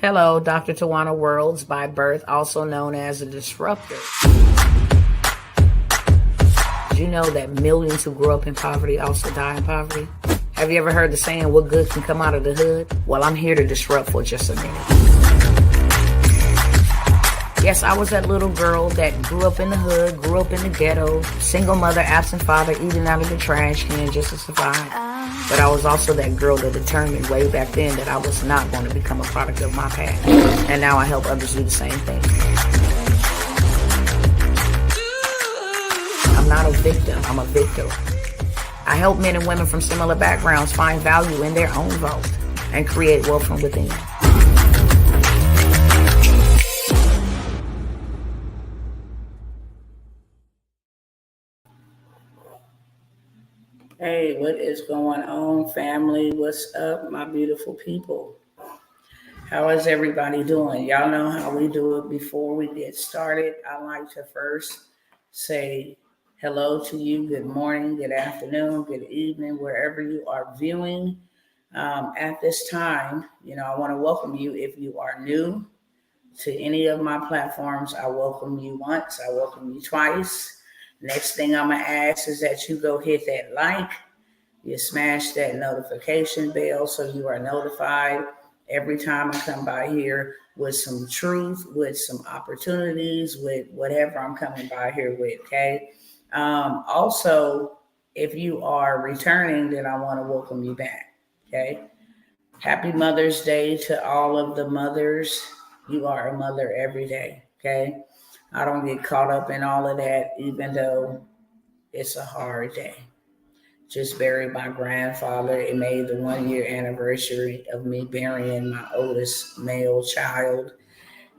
Hello, Dr. Tawana Worlds by birth, also known as a disruptor. Did you know that millions who grow up in poverty also die in poverty? Have you ever heard the saying, what good can come out of the hood? Well, I'm here to disrupt for just a minute. Yes, I was that little girl that grew up in the hood, grew up in the ghetto, single mother, absent father, eating out of the trash can just to survive. But I was also that girl that determined way back then that I was not going to become a product of my past. And now I help others do the same thing. I'm not a victim, I'm a victor. I help men and women from similar backgrounds find value in their own vault and create wealth from within. Hey, what is going on, family? What's up, my beautiful people? How is everybody doing? Y'all know how we do it. Before we get started, I like to first say hello to you. Good morning, good afternoon, good evening, wherever you are viewing at this time. I want to welcome you. If you are new to any of my platforms, I welcome you once, I welcome you twice. Next thing I'm going to ask is that you go hit that like, you smash that notification bell so you are notified every time I come by here with some truth, with some opportunities, with whatever I'm coming by here with, okay? Also, if you are returning, then I want to welcome you back, okay? Happy Mother's Day to all of the mothers. You are a mother every day, okay? I don't get caught up in all of that, even though it's a hard day. Just buried my grandfather. It made the 1-year anniversary of me burying my oldest male child.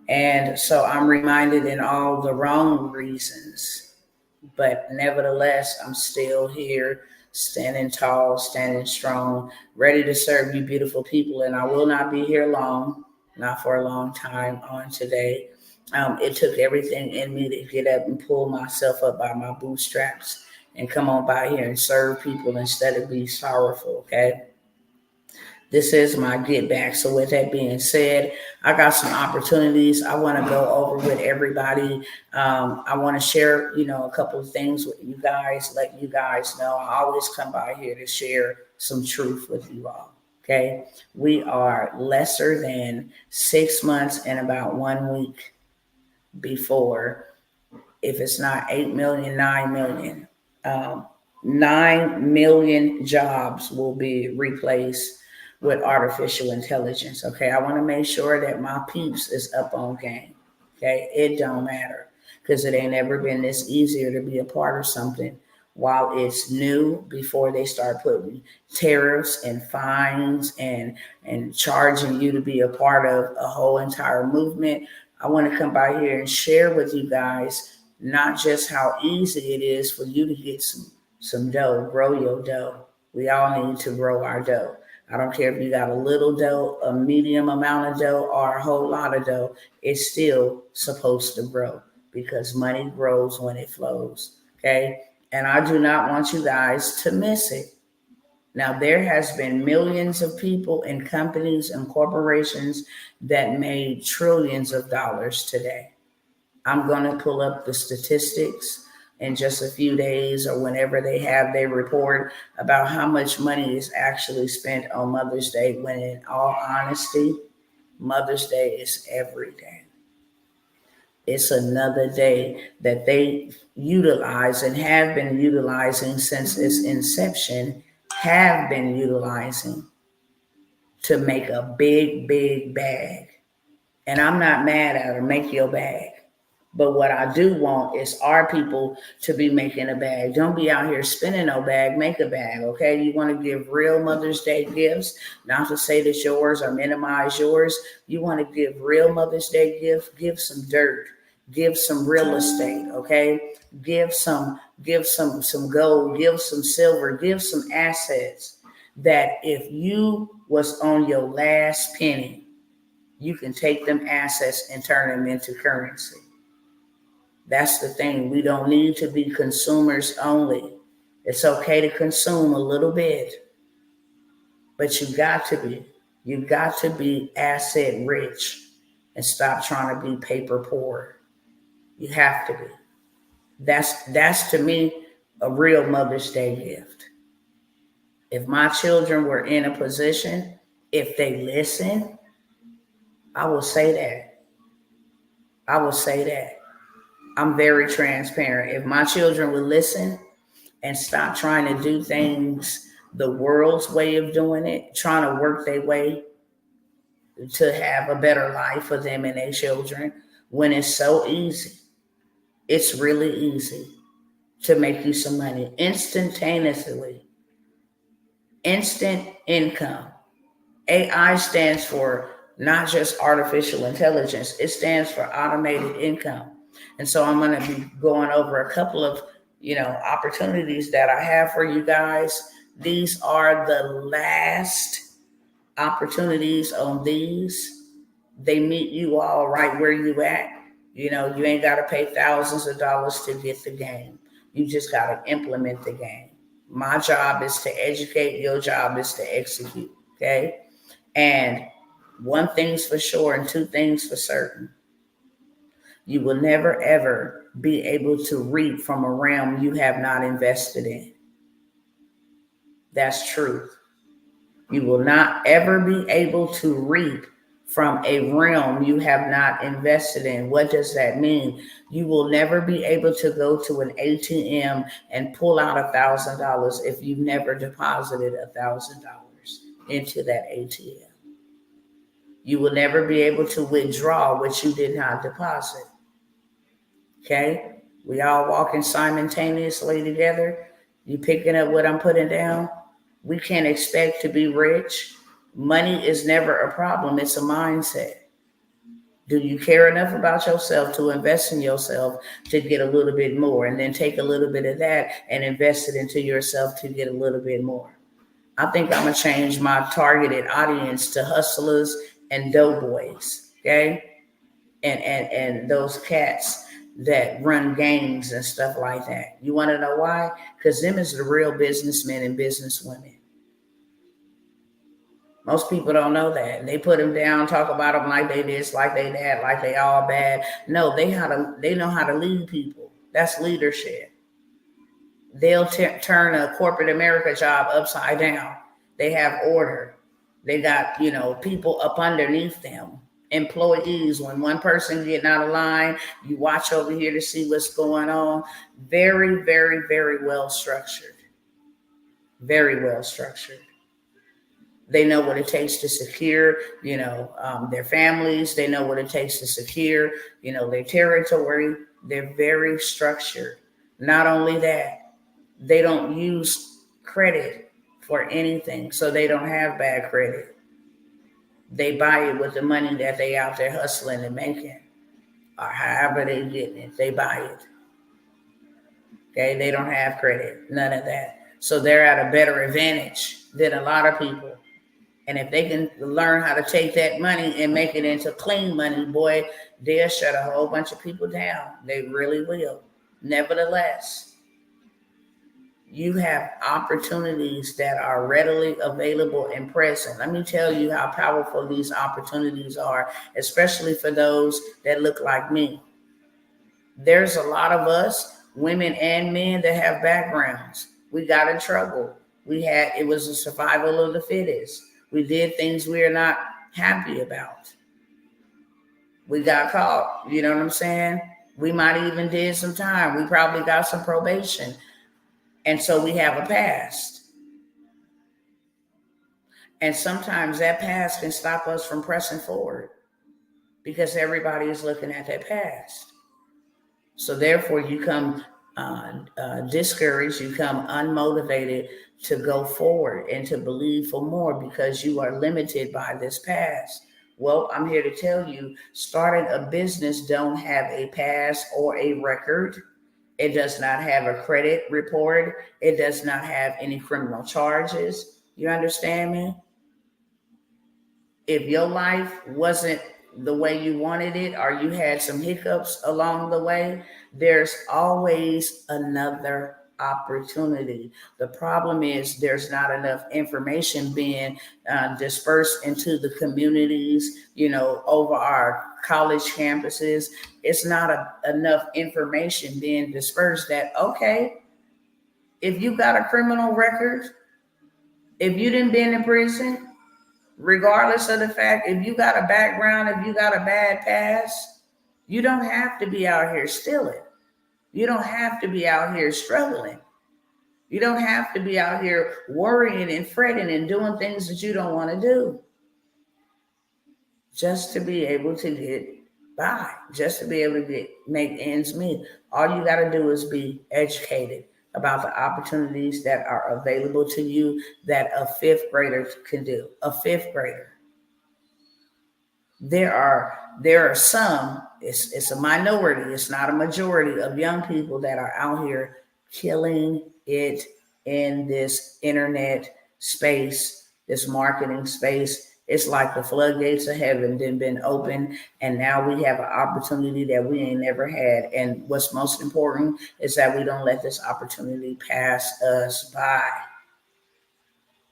And so I'm reminded in all the wrong reasons, but nevertheless, I'm still here, standing tall, standing strong, ready to serve you beautiful people. And I will not be here long, not for a long time on today. It took everything in me to get up and pull myself up by my bootstraps and come on by here and serve people instead of be sorrowful, okay? This is my get back. So with that being said, I got some opportunities I want to go over with everybody. I want to share, a couple of things with you guys, let you guys know. I always come by here to share some truth with you all. Okay. We are lesser than 6 months and about 1 week before, if it's not 8 million, 9 million, 9 million jobs will be replaced with artificial intelligence. Okay. I want to make sure that my peeps is up on game. Okay. It don't matter because it ain't ever been this easier to be a part of something while it's new, before they start putting tariffs and fines and charging you to be a part of a whole entire movement. I want to come by here and share with you guys not just how easy it is for you to get some dough, grow your dough. We all need to grow our dough. I don't care if you got a little dough, a medium amount of dough, or a whole lot of dough. It's still supposed to grow because money grows when it flows, okay? And I do not want you guys to miss it. Now, there has been millions of people and companies and corporations that made trillions of dollars today. I'm going to pull up the statistics in just a few days or whenever they have their report about how much money is actually spent on Mother's Day, when in all honesty, Mother's Day is every day. It's another day that they utilize and have been utilizing since its inception, have been utilizing to make a big, big bag. And I'm not mad at her, make your bag. But what I do want is our people to be making a bag. Don't be out here spinning no bag, make a bag, okay? You want to give real Mother's Day gifts, not to say that yours or minimize yours. You want to give real Mother's Day gifts, give some dirt, give some real estate, okay? Give some gold, give some silver, give some assets that if you was on your last penny, you can take them assets and turn them into currency. That's the thing. We don't need to be consumers only. It's okay to consume a little bit, but you got to be You got to be asset rich and stop trying to be paper poor. You have to be. That's to me a real Mother's Day gift. If my children were in a position, if they listen, I will say that. I will say that. I'm very transparent. If my children would listen and stop trying to do things the world's way of doing it, trying to work their way to have a better life for them and their children, when it's so easy, it's really easy to make you some money instantaneously. Instant income. AI stands for not just artificial intelligence, it stands for automated income. And so I'm going to be going over a couple of, opportunities that I have for you guys. These are the last opportunities on these. They meet you all right where you at. You ain't got to pay thousands of dollars to get the game. You just got to implement the game. My job is to educate. Your job is to execute. Okay. And one thing's for sure and two things for certain. You will never, ever be able to reap from a realm you have not invested in. That's truth. You will not ever be able to reap from a realm you have not invested in. What does that mean? You will never be able to go to an ATM and pull out $1,000 if you've never deposited $1,000 into that ATM. You will never be able to withdraw what you did not deposit. Okay? We all walking simultaneously together. You picking up what I'm putting down? We can't expect to be rich. Money is never a problem. It's a mindset. Do you care enough about yourself to invest in yourself to get a little bit more, and then take a little bit of that and invest it into yourself to get a little bit more? I think I'm going to change my targeted audience to hustlers and doughboys, okay? And those cats that run gangs and stuff like that. You want to know why? Because them is the real businessmen and businesswomen. Most people don't know that. They put them down, talk about them like they this, like they that, like they all bad. No, they know how to lead people. That's leadership. They'll turn a corporate America job upside down. They have order. They got, people up underneath them, employees. When one person getting out of line, you watch over here to see what's going on. Very, very, very well structured. Very well structured. They know what it takes to secure, their families. They know what it takes to secure, their territory. They're very structured. Not only that, they don't use credit for anything, so they don't have bad credit. They buy it with the money that they out there hustling and making, or however they getting it. They buy it. Okay, they don't have credit, none of that. So they're at a better advantage than a lot of people. And if they can learn how to take that money and make it into clean money, boy, they'll shut a whole bunch of people down. They really will. Nevertheless, you have opportunities that are readily available and present. Let me tell you how powerful these opportunities are, especially for those that look like me. There's a lot of us, women and men, that have backgrounds. We got in trouble. It was a survival of the fittest. We did things we are not happy about. We got caught. You know what I'm saying? We might even did some time. We probably got some probation. And so we have a past. And sometimes that past can stop us from pressing forward because everybody is looking at that past. So therefore you come discouraged, you come unmotivated to go forward and to believe for more because you are limited by this past. Well, I'm here to tell you, starting a business don't have a past or a record. It does not have a credit report. It does not have any criminal charges. You understand me? If your life wasn't the way you wanted it, or you had some hiccups along the way, there's always another opportunity. The problem is there's not enough information being dispersed into the communities, over our college campuses. It's not enough information being dispersed that, okay, if you got a criminal record, if you didn't been in prison, regardless of the fact, if you got a background, if you got a bad past, you don't have to be out here stealing. You don't have to be out here struggling. You don't have to be out here worrying and fretting and doing things that you don't want to do just to be able to get by, just to be able to make ends meet. All you got to do is be educated about the opportunities that are available to you that a fifth grader can do. A fifth grader. There are some, it's a minority, it's not a majority of young people that are out here killing it in this internet space, this marketing space. It's like the floodgates of heaven then been open, and now we have an opportunity that we ain't never had. And what's most important is that we don't let this opportunity pass us by.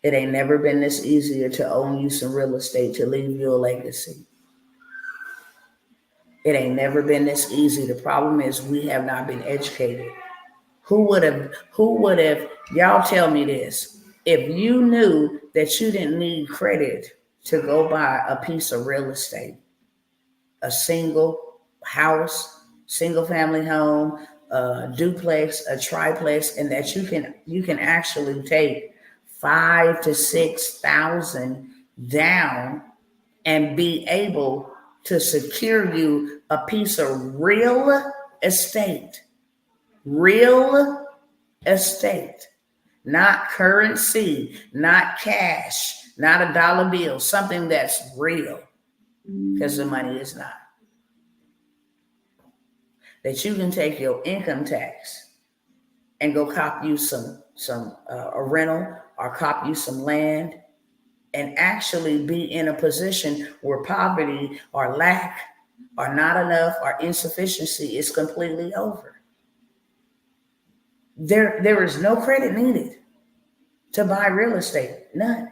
It ain't never been this easier to own you some real estate, to leave you a legacy. It ain't never been this easy. The problem is we have not been educated. Who would have, y'all tell me this. If you knew that you didn't need credit to go buy a piece of real estate, a single house, single family home, a duplex, a triplex, and that you can actually take 5,000 to 6,000 down and be able to secure you a piece of real estate, not currency, not cash, not a dollar bill, something that's real, because the money is not. That you can take your income tax and go cop you a rental or cop you some land, and actually be in a position where poverty or lack or not enough or insufficiency is completely over. There is no credit needed to buy real estate, none.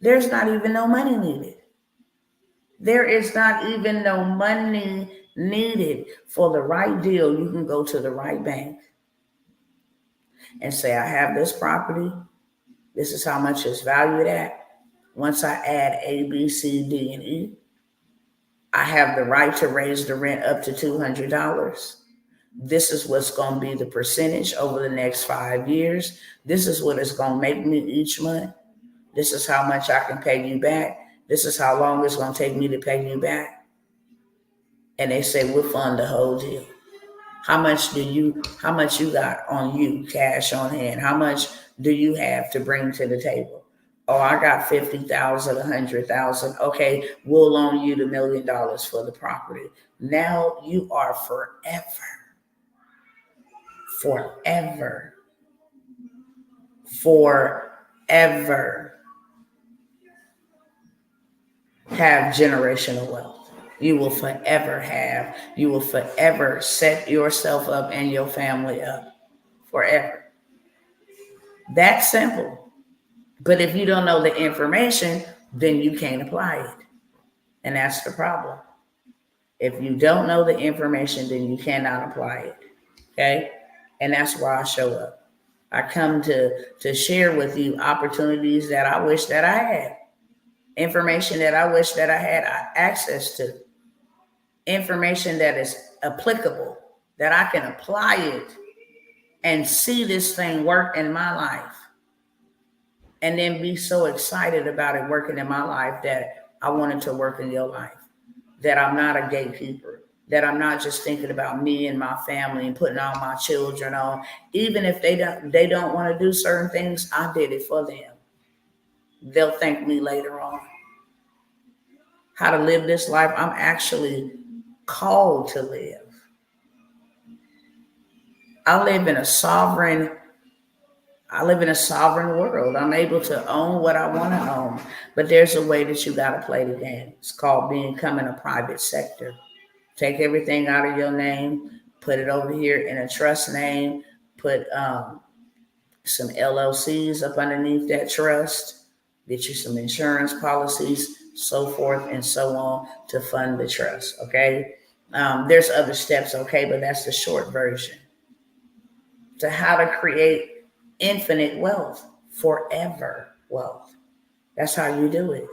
There's not even no money needed. There is not even no money needed. For the right deal, you can go to the right bank and say, I have this property. This is how much it's valued at. Once I add A, B, C, D, and E, I have the right to raise the rent up to $200. This is what's going to be the percentage over the next 5 years. This is what it's going to make me each month. This is how much I can pay you back. This is how long it's going to take me to pay you back. And they say, we'll fund the whole deal. How much you got on you, cash on hand? How much do you have to bring to the table? Oh, I got 50,000, 100,000. Okay, we'll loan you the $1 million for the property. Now you are forever have generational wealth. You will forever set yourself up and your family up forever. That's simple. But if you don't know the information, then you can't apply it. And that's the problem. If you don't know the information, then you cannot apply it. Okay? And that's why I show up. I come to share with you opportunities that I wish that I had. Information that I wish that I had access to. Information that is applicable, that I can apply it and see this thing work in my life. And then be so excited about it working in my life that I want it to work in your life. That I'm not a gatekeeper. That I'm not just thinking about me and my family and putting all my children on. Even if they don't want to do certain things, I did it for them. They'll thank me later on. How to live this life I'm actually called to live. I live in a sovereign world. I'm able to own what I want to own. But there's a way that you got to play the game. It's called becoming a private sector. Take everything out of your name. put it over here in a trust name, put some LLCs up underneath that trust, get you some insurance policies, so forth and so on to fund the trust, okay? There's other steps, okay, but that's the short version to how to create infinite wealth, forever wealth. That's how you do it.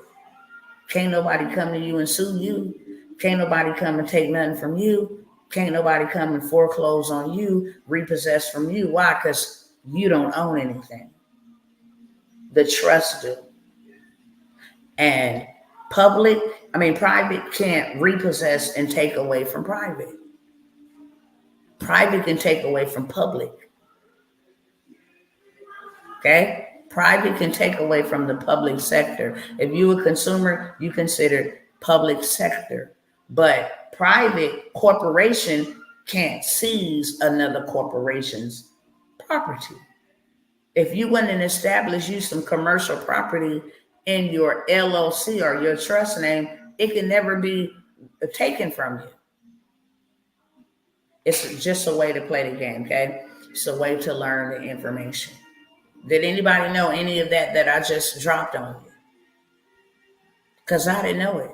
Can't nobody come to you and sue you. Can't nobody come and take nothing from you. Can't nobody come and foreclose on you, repossess from you. Why? Because you don't own anything. The trust do. And private can't repossess and take away from private. Private can take away from public. Okay? Private can take away from the public sector. If you're a consumer, you consider public sector. But private corporation can't seize another corporation's property. If you went and established you some commercial property in your LLC or your trust name, it can never be taken from you. It's just a way to play the game, okay? It's a way to learn the information. Did anybody know any of that I just dropped on you? Because I didn't know it.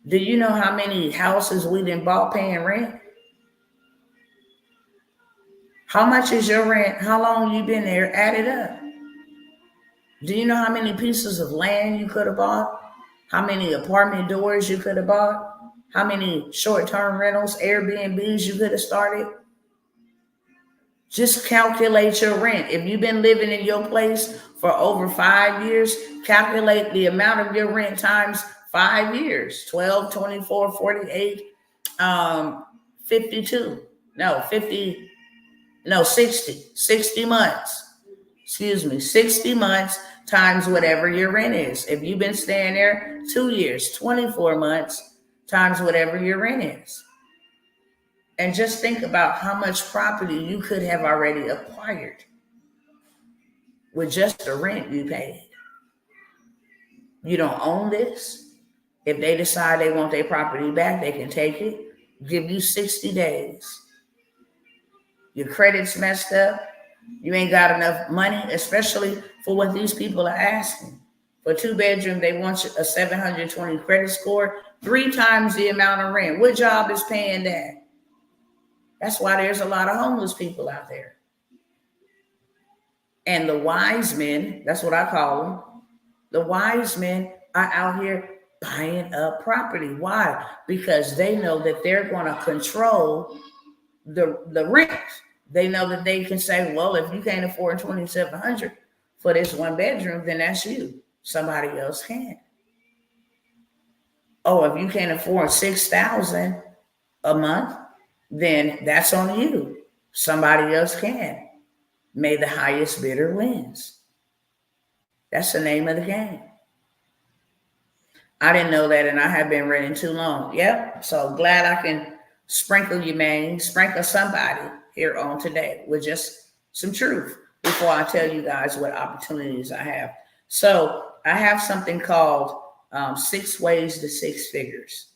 Do you know how many houses we done bought paying rent? How much is your rent? How long you been there? Add it up. Do you know how many pieces of land you could have bought? How many apartment doors you could have bought? How many short-term rentals, Airbnbs you could have started? Just calculate your rent. If you've been living in your place for over 5 years, calculate the amount of your rent times 5 years. 12, 24, 48, 52. No, 50. No, 60 months. Excuse me, 60 months times whatever your rent is. If you've been staying there 2 years, 24 months times whatever your rent is. And just think about how much property you could have already acquired with just the rent you paid. You don't own this. If they decide they want their property back, they can take it. Give you 60 days. Your credit's messed up. You ain't got enough money, especially for what these people are asking. For 2-bedroom, they want a 720 credit score, 3 times the amount of rent. What job is paying that? That's why there's a lot of homeless people out there. And the wise men, that's what I call them, the wise men are out here buying up property. Why? Because they know that they're going to control the rent. They know that they can say, well, if you can't afford $2,700 for this 1-bedroom, then that's you. Somebody else can. Oh, if you can't afford $6,000 a month, then that's on you. Somebody else can. May the highest bidder wins. That's the name of the game. I didn't know that, and I have been renting too long. Yep. So glad I can sprinkle you, man. Sprinkle somebody here on today with just some truth before I tell you guys what opportunities I have. So I have something called 6 Ways to 6 Figures.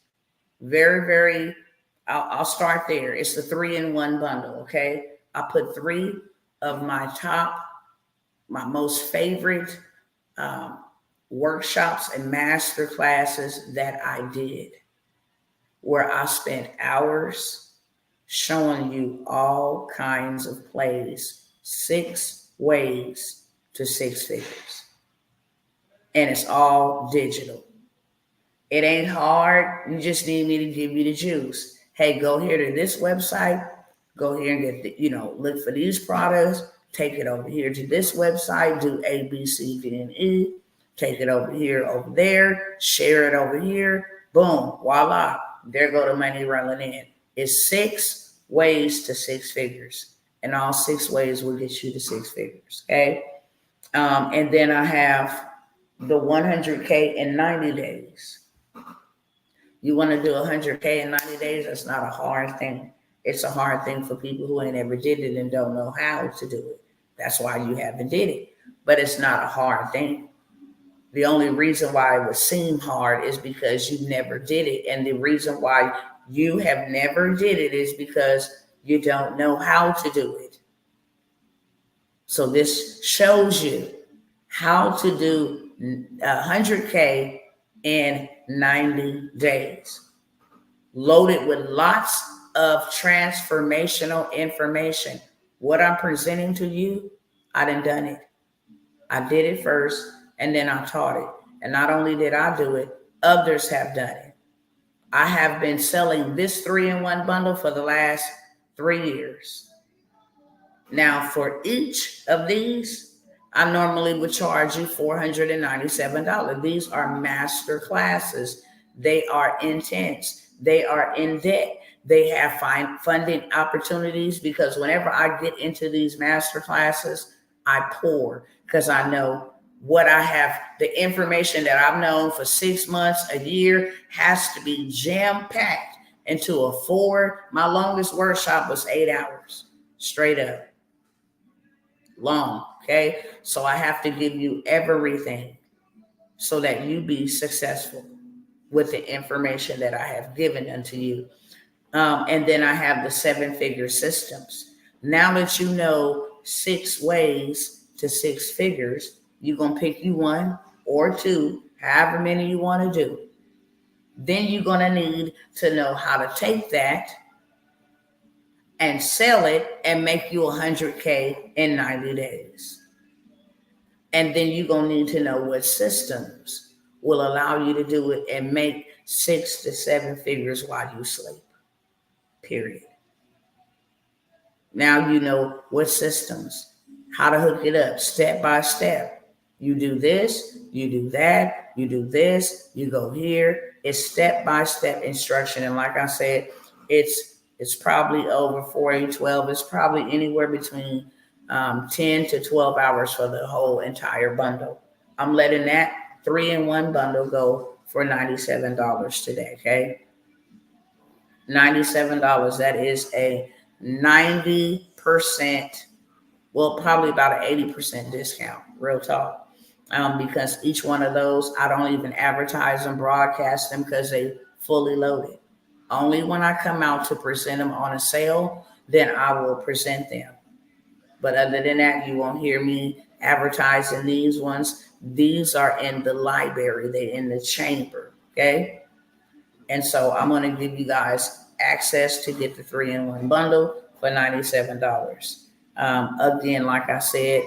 I'll start there. It's the 3-in-1 bundle, okay? I put 3 of my most favorite workshops and master classes that I did, where I spent hours showing you all kinds of plays, 6 ways to 6 figures. And it's all digital. It ain't hard. You just need me to give you the juice. Hey, go here to this website. Go here and get look for these products. Take it over here to this website. Do A, B, C, D, and E. Take it over here, over there. Share it over here. Boom. Voila. There go the money rolling in. It's 6 ways to 6 figures. And all 6 ways will get you to 6 figures. Okay. And then I have the 100K in 90 days. You want to do 100K in 90 days? That's not a hard thing. It's a hard thing for people who ain't ever did it and don't know how to do it. That's why you haven't did it. But it's not a hard thing. The only reason why it would seem hard is because you never did it. And the reason why you have never did it is because you don't know how to do it. So this shows you how to do 100K in 90 days. Loaded with lots of transformational information. What I'm presenting to you, I done it. I did it first, and then I taught it. And not only did I do it, others have done it. I have been selling this 3-in-1 bundle for the last 3 years. Now, for each of these, I normally would charge you $497. These are master classes. They are intense. They are in debt. They have funding opportunities, because whenever I get into these master classes, I pour, because I know what I have, the information that I've known for 6 months, a year, has to be jam-packed into a 4. My longest workshop was 8 hours, straight up. Long, okay? So I have to give you everything so that you be successful with the information that I have given unto you. And then I have the 7-figure systems. Now that you know 6 ways to 6 figures, you're going to pick you 1 or 2, however many you want to do. Then you're going to need to know how to take that and sell it and make you 100K in 90 days. And then you're going to need to know what systems will allow you to do it and make 6 to 7 figures while you sleep. Period. Now you know what systems, how to hook it up step by step. You do this, you do that, you do this, you go here. It's step-by-step instruction. And like I said, it's probably over 4, 12. It's probably anywhere between 10 to 12 hours for the whole entire bundle. I'm letting that 3-in-1 bundle go for $97 today, okay? $97. That is a 90%, well, probably about an 80% discount, real talk. Because each one of those, I don't even advertise them, broadcast them, because they fully loaded. Only when I come out to present them on a sale, then I will present them. But other than that, you won't hear me advertising these ones. These are in the library. They're in the chamber, okay? And so I'm going to give you guys access to get the 3-in-1 bundle for $97. Again, like I said,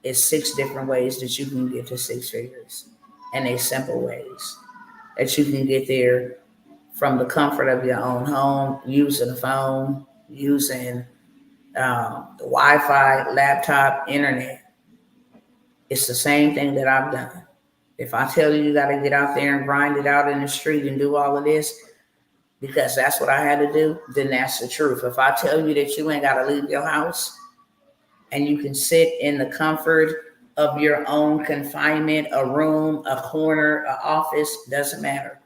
it's 6 different ways that you can get to 6 figures, and they simple ways that you can get there from the comfort of your own home, using a phone, using the Wi-Fi, laptop, internet. It's the same thing that I've done. If I tell you got to get out there and grind it out in the street and do all of this because that's what I had to do, then that's the truth. If I tell you that you ain't got to leave your house and you can sit in the comfort of your own confinement, a room, a corner, an office, doesn't matter,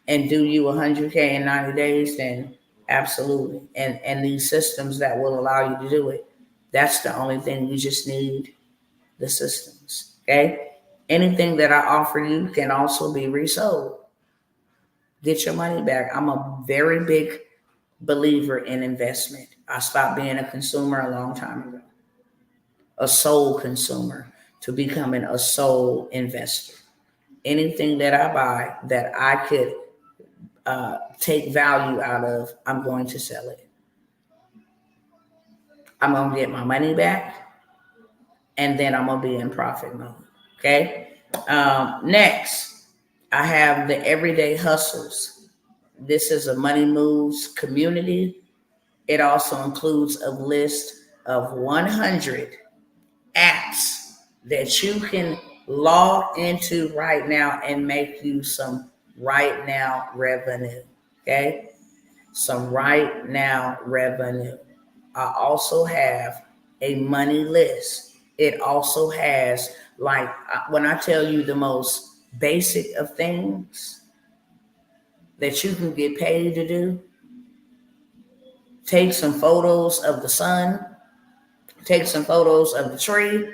and do you 100K in 90 days, then absolutely. And these systems that will allow you to do it, that's the only thing. You just need the systems, okay? Anything that I offer you can also be resold. Get your money back. I'm a very big believer in investment. I stopped being a consumer a long time ago, a soul consumer, to becoming a soul investor. Anything that I buy that I could take value out of, I'm going to sell it. I'm going to get my money back, and then I'm going to be in profit mode, okay? Next, I have the Everyday Hustles. This is a Money Moves community. It also includes a list of 100 apps that you can log into right now and make you some right now revenue, okay? Some right now revenue. I also have a money list. It also has, like, when I tell you the most basic of things that you can get paid to do, take some photos of the sun, take some photos of the tree,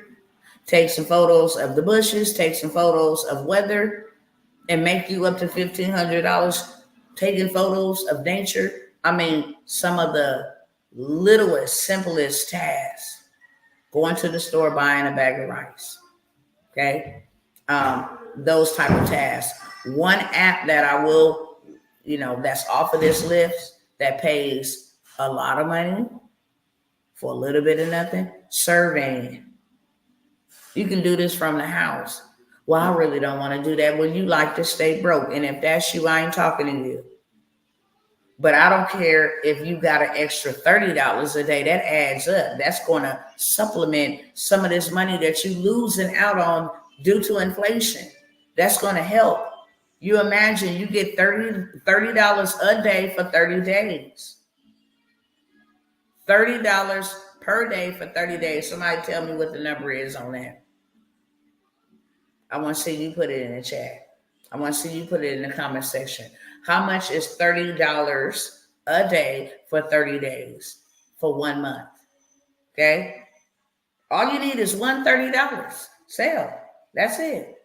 take some photos of the bushes, take some photos of weather, and make you up to $1,500 taking photos of nature. I mean, some of the littlest, simplest tasks. Going to the store, buying a bag of rice. Okay. Those type of tasks. One app that I will, that's off of this list that pays a lot of money for a little bit of nothing, surveying. You can do this from the house. Well, I really don't want to do that. Well, you like to stay broke. And if that's you, I ain't talking to you. But I don't care if you got an extra $30 a day. That adds up. That's going to supplement some of this money that you losing out on due to inflation. That's going to help. You imagine you get $30 a day for 30 days. $30 per day for 30 days. Somebody tell me what the number is on that. I want to see you put it in the chat. I want to see you put it in the comment section. How much is $30 a day for 30 days for 1 month? Okay. All you need is $130. Sell. That's it.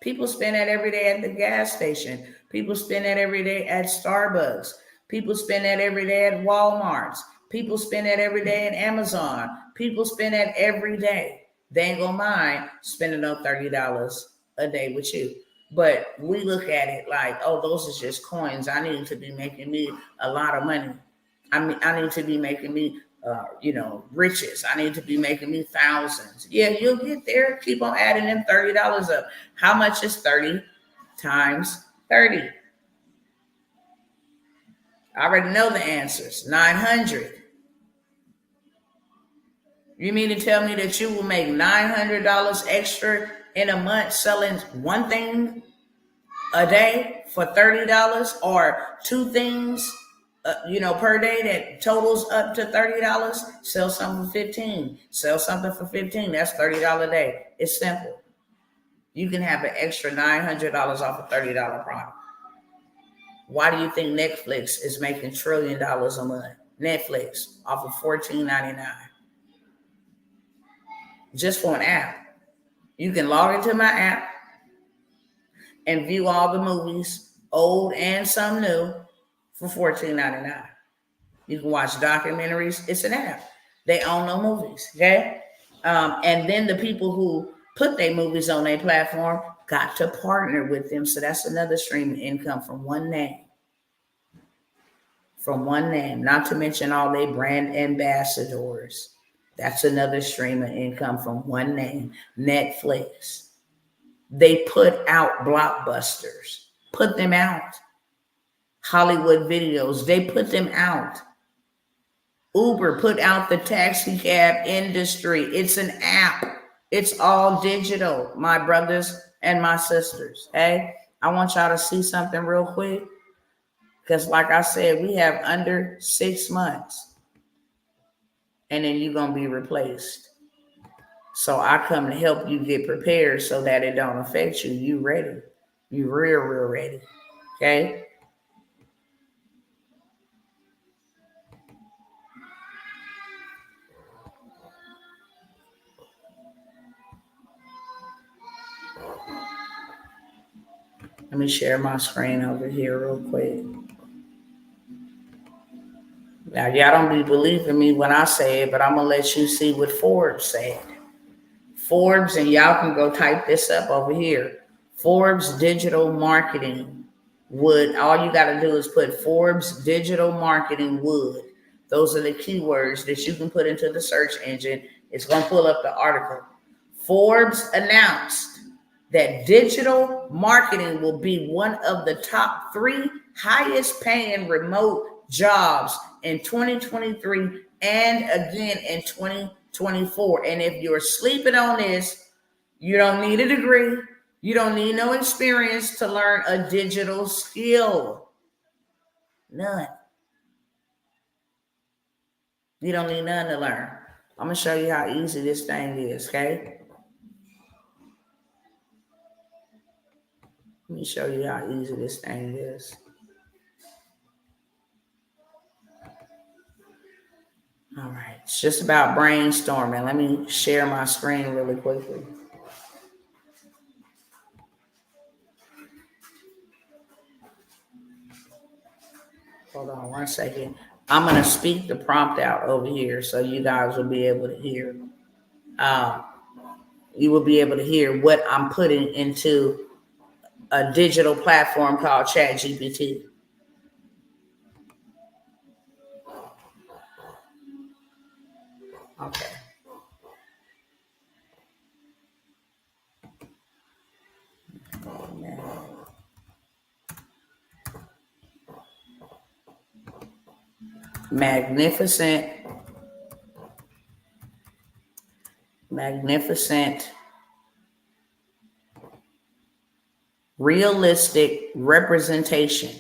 People spend that every day at the gas station. People spend that every day at Starbucks. People spend that every day at Walmart's. People spend that every day at Amazon. People spend that every day. They ain't gonna mind spending up $30 a day with you. But we look at it like, oh, those are just coins. I need to be making me a lot of money. I need to be making me, riches. I need to be making me thousands. Yeah, you'll get there. Keep on adding them $30 up. How much is 30 times 30? I already know the answers. 900. You mean to tell me that you will make $900 extra in a month selling one thing a day for $30 or two things, per day that totals up to $30? Sell something for 15. Sell something for 15. That's $30 a day. It's simple. You can have an extra $900 off a $30 product. Why do you think Netflix is making $1 trillion a month? Netflix off of $14.99. Just for an app. You can log into my app and view all the movies, old and some new, for $14.99. You can watch documentaries. It's an app. They own no movies, okay? And then the people who put their movies on their platform got to partner with them. So that's another stream of income from one name. From one name, not to mention all their brand ambassadors. That's another stream of income from one name, Netflix. They put out blockbusters, put them out. Hollywood videos, they put them out. Uber put out the taxi cab industry. It's an app. It's all digital, my brothers and my sisters. Hey, I want y'all to see something real quick. Because like I said, we have under 6 months. And then you're going to be replaced. So I come to help you get prepared so that it don't affect you. You ready. You real ready. Okay? Let me share my screen over here real quick. Now, y'all don't be believing me when I say it, but I'm going to let you see what Forbes said. Forbes, and y'all can go type this up over here. Forbes digital marketing would. All you got to do is put Forbes digital marketing would. Those are the keywords that you can put into the search engine. It's going to pull up the article. Forbes announced that digital marketing will be one of the top 3 highest paying remote jobs in 2023 and again in 2024. And if you're sleeping on this, you don't need a degree. You don't need no experience to learn a digital skill. None. You don't need none to learn. I'm going to show you how easy this thing is, okay? Let me show you how easy this thing is. All right, it's just about brainstorming. Let me share my screen really quickly. Hold on 1 second. I'm going to speak the prompt out over here so you guys will be able to hear. You will be able to hear what I'm putting into a digital platform called ChatGPT. Okay. Magnificent, realistic representation.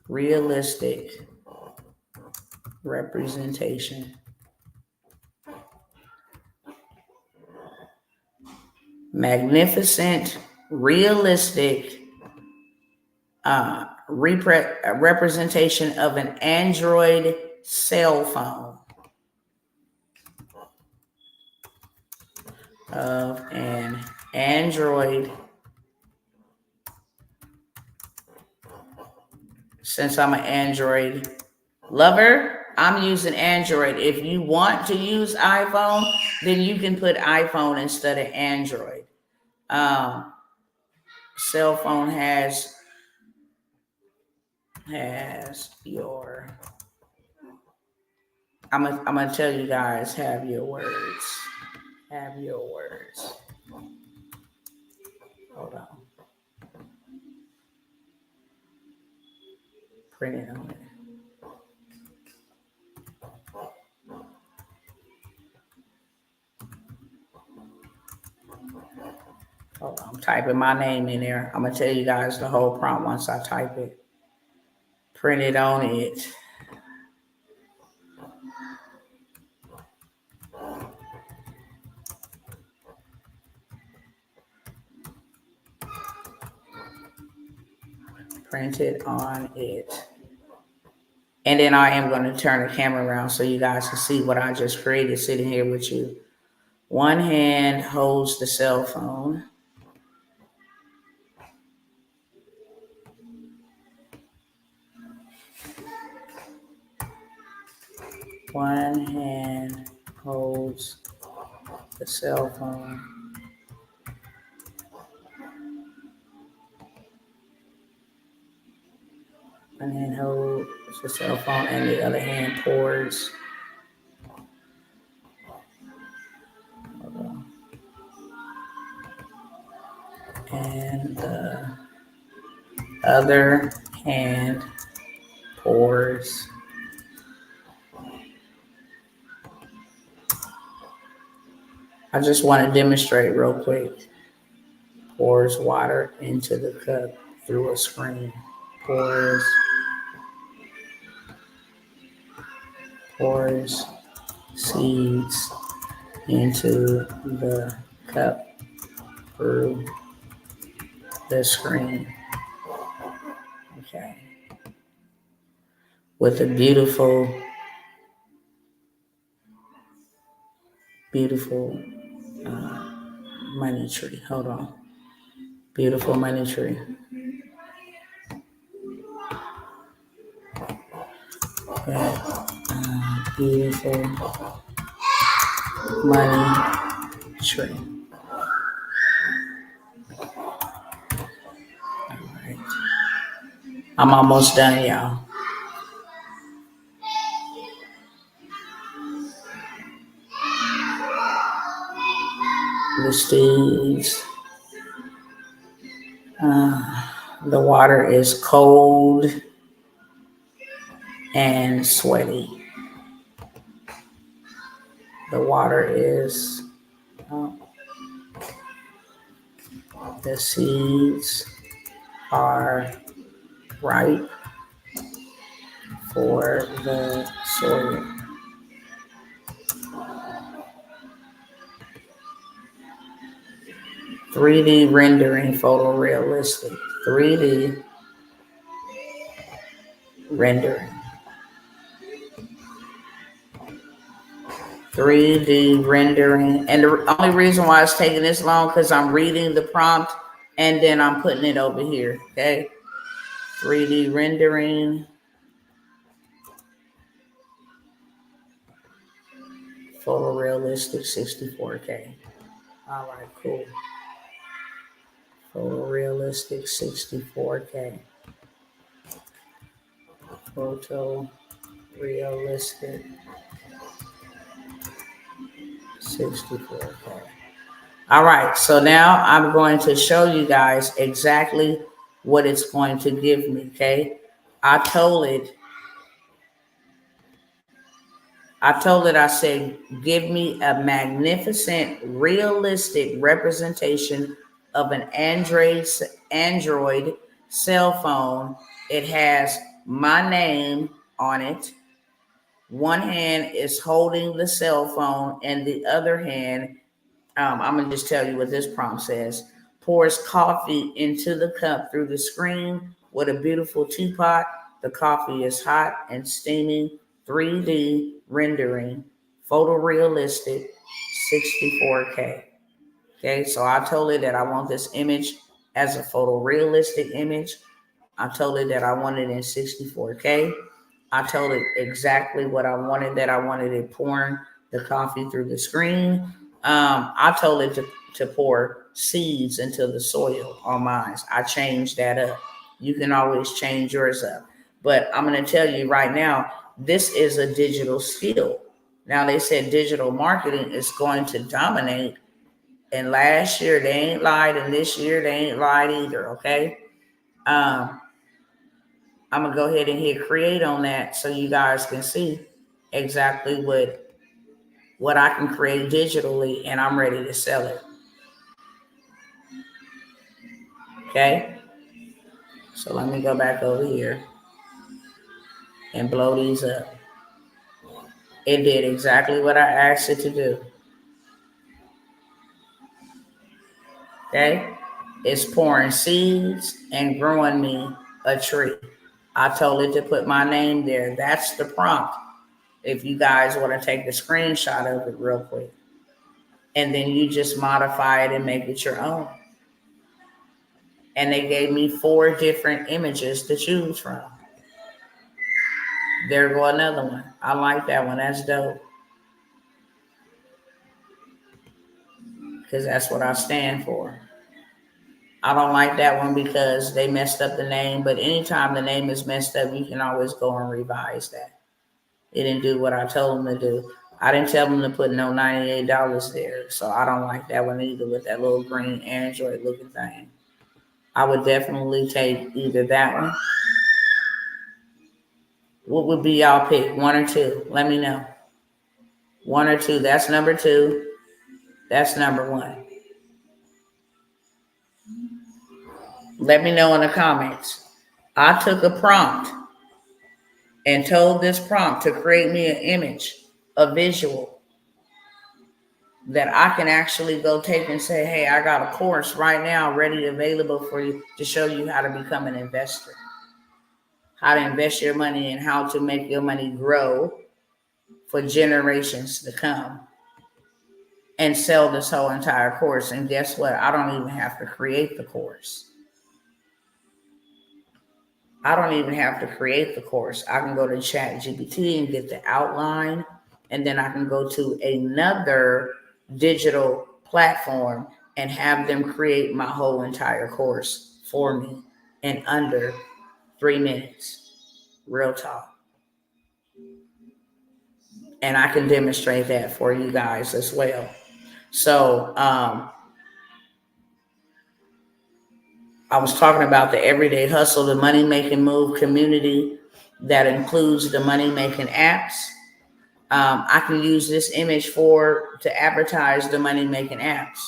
Realistic representation. Magnificent, realistic representation of an Android cell phone. Of an Android. Since I'm an Android lover, I'm using Android. If you want to use iPhone, then you can put iPhone instead of Android. Cell phone has your, I'm gonna tell you guys, have your words. Have your words. Hold on. Print it on it. Hold on, I'm typing my name in there. I'm gonna tell you guys the whole prompt once I type it. Print it on it. Print it on it. And then I am going to turn the camera around so you guys can see what I just created sitting here with you. One hand holds the cell phone. One hand holds the cell phone. One hand holds the cell phone and the other hand pours. And the other hand pours. I just want to demonstrate real quick. Pours water into the cup through a screen. Pours seeds into the cup through the screen. Okay. With a beautiful money tree. Hold on. Beautiful money tree. Okay. Beautiful money tree. All right. I'm almost done, y'all. The seeds. The water is cold and sweaty. The water is, the seeds are ripe for the soil. (3D rendering photorealistic. 3D rendering. 3D rendering. And the only reason why it's taking this long because I'm reading the prompt and then I'm putting it over here. Okay. 3D rendering, photorealistic 64K. All right, cool. Photorealistic 64K. Photorealistic 64K. All right, so now I'm going to show you guys exactly what it's going to give me, okay? I told it, I said, give me a magnificent, realistic representation of an Android cell phone. It has my name on it. One hand is holding the cell phone, and the other hand, I'm going to just tell you what this prompt says. Pours coffee into the cup through the screen with a beautiful teapot. The coffee is hot and steaming. 3D rendering, photorealistic, 64K. Okay, so I told it that I want this image as a photorealistic image. I told it that I wanted it in 64K. I told it exactly what I wanted, that I wanted it pouring the coffee through the screen. I told it to pour seeds into the soil on mine. I changed that up. You can always change yours up. But I'm going to tell you right now, this is a digital skill. Now, they said digital marketing is going to dominate. And last year, they ain't lied. And this year, they ain't lied either, okay? I'm going to go ahead and hit create on that so you guys can see exactly what I can create digitally, and I'm ready to sell it. Okay? So let me go back over here and blow these up. It did exactly what I asked it to do. Okay? It's pouring seeds and growing me a tree. I told it to put my name there. That's the prompt. If you guys want to take a screenshot of it real quick. And then you just modify it and make it your own. And they gave me 4 different images to choose from. There go another one. I like that one. That's dope. Because that's what I stand for. I don't like that one because they messed up the name. But anytime the name is messed up, you can always go and revise that. It didn't do what I told them to do. I didn't tell them to put no $98 there. So I don't like that one either with that little green Android looking thing. I would definitely take either that one. What would be y'all pick? 1 or 2? Let me know. 1 or 2. That's number 2. That's number 1. Let me know in the comments. I took a prompt and told this prompt to create me an image, a visual that I can actually go take and say, hey, I got a course right now ready, available for you to show you how to become an investor, how to invest your money and how to make your money grow for generations to come, and sell this whole entire course. And guess what? I don't even have to create the course. I don't even have to create the course. I can go to ChatGPT and get the outline, and then I can go to another digital platform and have them create my whole entire course for me in under 3 minutes. Real talk. And I can demonstrate that for you guys as well. So, I was talking about the Everyday Hustle, the Money Making Move community that includes the money making apps. I can use this image to advertise the money making apps.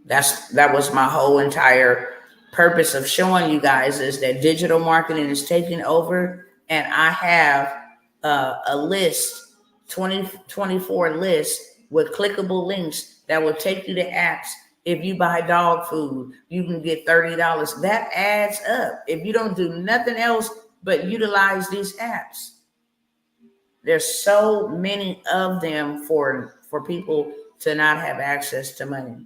That was my whole entire purpose of showing you guys, is that digital marketing is taking over, and I have a list, 24 list with clickable links that will take you to apps. If you buy dog food, you can get $30. That adds up. If you don't do nothing else but utilize these apps, there's so many of them for people to not have access to money.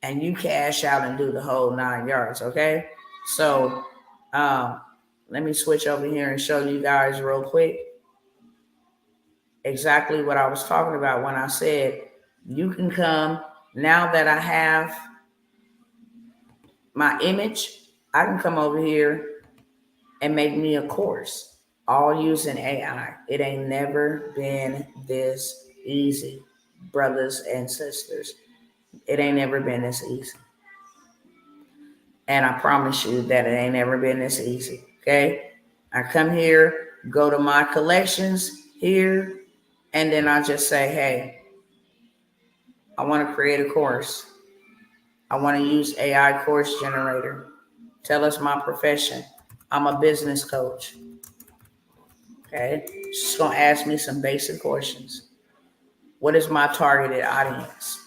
And you cash out and do the whole 9 yards, okay? So let me switch over here and show you guys real quick exactly what I was talking about when I said you can come. Now that I have my image, I can come over here and make me a course, all using AI. It ain't never been this easy, brothers and sisters. It ain't never been this easy. And I promise you that it ain't never been this easy. Okay? I come here, go to my collections here, and then I just say, hey, I want to create a course. I want to use AI course generator. Tell us my profession. I'm a business coach. Okay? She's going to ask me some basic questions. What is my targeted audience?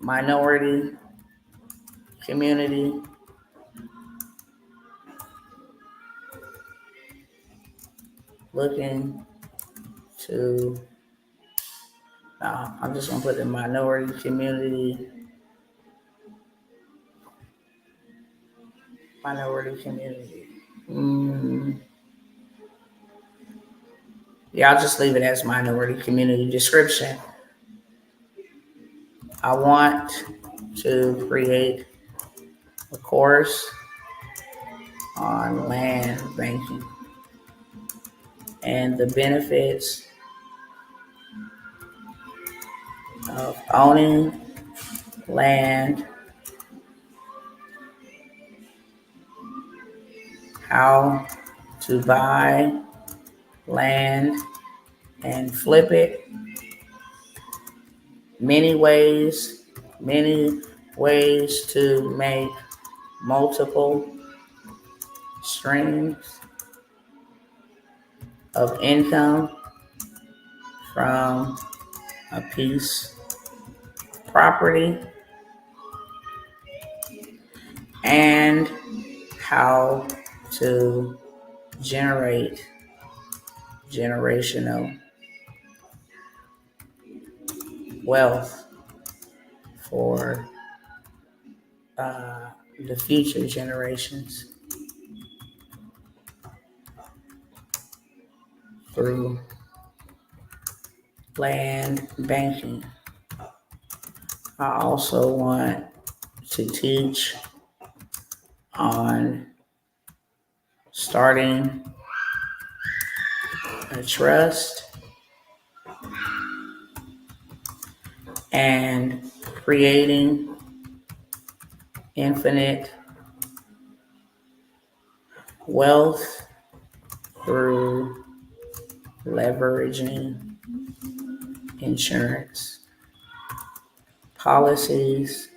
Minority, community, looking to, I'm just going to put the minority community, Yeah, I'll just leave it as minority community description. I want to create a course on land banking and the benefits of owning land, how to buy land and flip it, many ways to make multiple streams of income from a piece of property, and how to generate generational wealth for the future generations through land banking. I also want to teach on starting a trust and creating infinite wealth through leveraging insurance policies.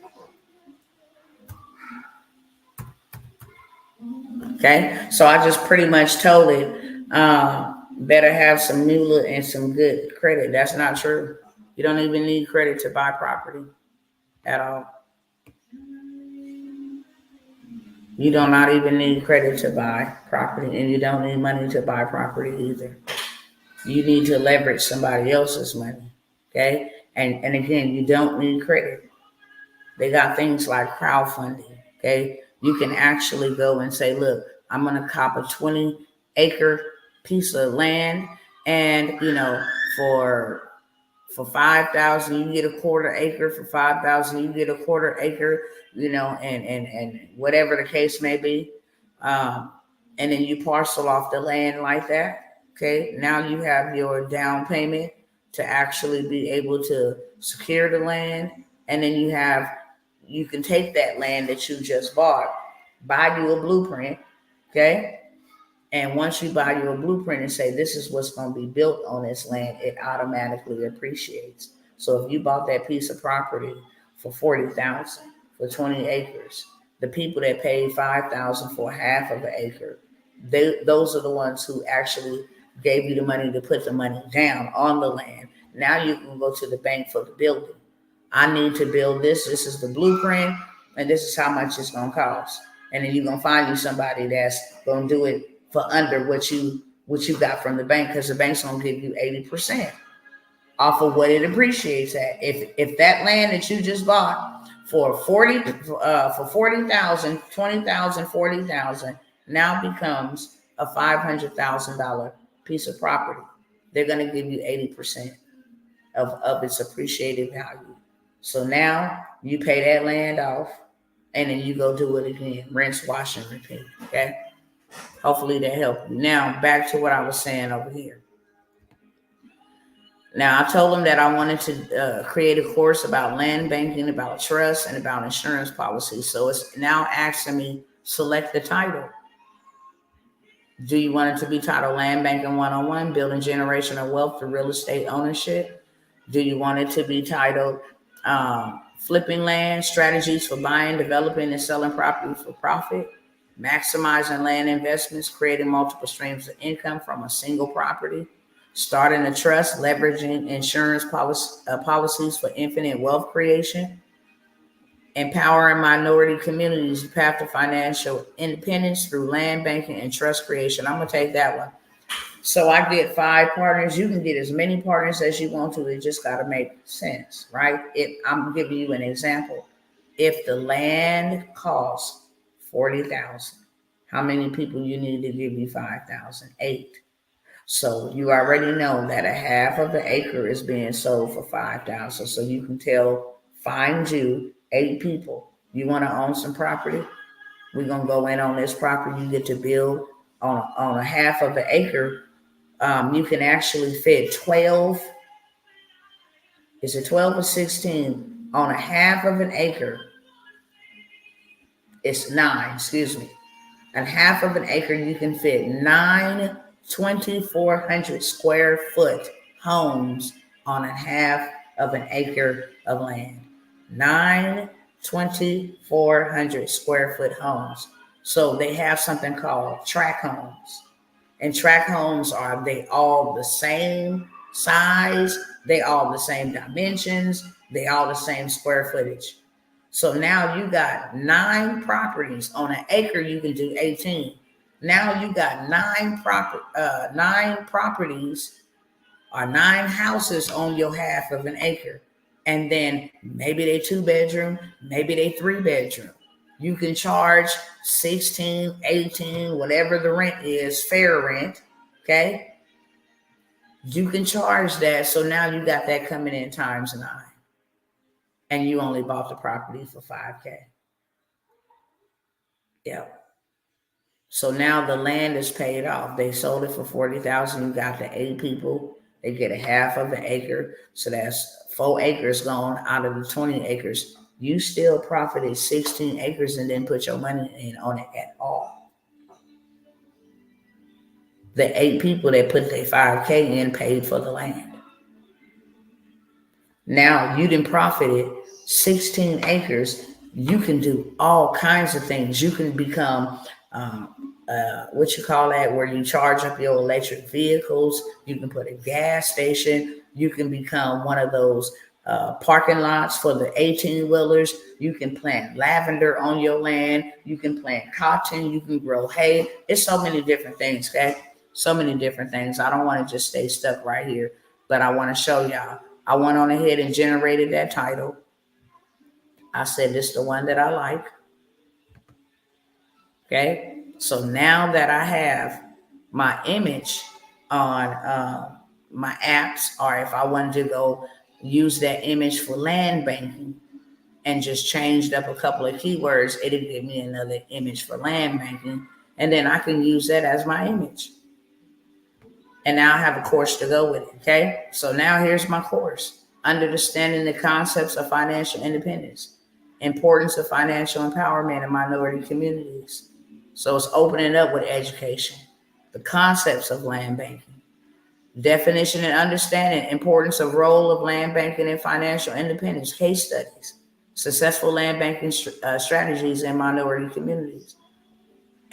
Okay, so I just pretty much told it, better have some NULA and some good credit. That's not true. You don't even need credit to buy property at all. You do not even need credit to buy property, and you don't need money to buy property either. You need to leverage somebody else's money, okay? And again, you don't need credit. They got things like crowdfunding, okay? You can actually go and say, look, I'm going to cop a 20-acre piece of land, and, for 5,000, you get a quarter acre. For 5,000, you get a quarter acre, and whatever the case may be. And then you parcel off the land like that. Okay, now you have your down payment to actually be able to secure the land. And then you can take that land that you just bought, buy you a blueprint. Okay. And once you buy your blueprint and say, this is what's going to be built on this land, it automatically appreciates. So if you bought that piece of property for $40,000 for 20 acres, the people that paid $5,000 for half of an acre, those are the ones who actually gave you the money to put the money down on the land. Now you can go to the bank for the building. I need to build this. This is the blueprint, and this is how much it's going to cost. And then you're going to find you somebody that's going to do it for under what you got from the bank, because the bank's going to give you 80% off of what it appreciates at. If that land that you just bought for 40,000, 20,000, 40,000 now becomes a $500,000 piece of property. They're going to give you 80% of its appreciated value. So now you pay that land off and then you go do it again. Rinse, wash, and repeat. Okay. Hopefully that helped you. Now back to what I was saying over here. Now, I told them that I wanted to create a course about land banking, about trust, and about insurance policies. So it's now asking me, select the title. Do you want it to be titled Land Banking 101, Building Generational Wealth Through Real Estate Ownership? Do you want it to be titled Flipping Land, Strategies for Buying, Developing, and Selling Property for Profit? Maximizing land investments, creating multiple streams of income from a single property? Starting a trust, leveraging insurance policies for infinite wealth creation? Empowering minority communities to path to financial independence through land banking and trust creation. I'm going to take that one. So I get 5 partners. You can get as many partners as you want to. It just got to make sense, right? I'm giving you an example. If the land costs $40,000, how many people you need to give you $5,000? 8. So you already know that a half of an acre is being sold for $5,000. So you can find you 8 people. You want to own some property? We're gonna go in on this property. You get to build on a half of an acre. You can actually fit 12. Is it 12 or 16 on a half of an acre? It's 9. Excuse me. On half of an acre, you can fit 9 2,400 square foot homes on a half of an acre of land. 9 2,400 square foot homes. So they have something called tract homes. And tract homes they all the same size, they all the same dimensions, they all the same square footage. So now you got 9 properties on an acre, you can do 18. Now you got 9 properties or 9 houses on your half of an acre. And then maybe they 2-bedroom, maybe they 3-bedroom. You can charge 16, 18, whatever the rent is, fair rent. Okay. You can charge that. So now you got that coming in times 9. And you only bought the property for $5,000. Yeah. So now the land is paid off. They sold it for $40,000. You got the 8 people. They get a half of an acre. So that's 4 acres gone out of the 20 acres. You still profited 16 acres and didn't put your money in on it at all. The 8 people that put their $5,000 in paid for the land. Now you didn't profited 16 acres. You can do all kinds of things. You can become where you charge up your electric vehicles. You can put a gas station. You can become one of those parking lots for the 18-wheelers. You can plant lavender on your land. You can plant cotton. You can grow hay. It's so many different things, okay? So many different things. I don't want to just stay stuck right here, but I want to show y'all. I went on ahead and generated that title. I said, this is the one that I like. Okay. So now that I have my image on my apps, or if I wanted to go use that image for land banking and just changed up a couple of keywords, it'll give me another image for land banking. And then I can use that as my image. And now I have a course to go with it. Okay. So now here's my course. Understanding the concepts of financial independence, importance of financial empowerment in minority communities. So it's opening up with education, the concepts of land banking, definition and understanding, importance of role of land banking in financial independence, case studies, successful land banking strategies in minority communities.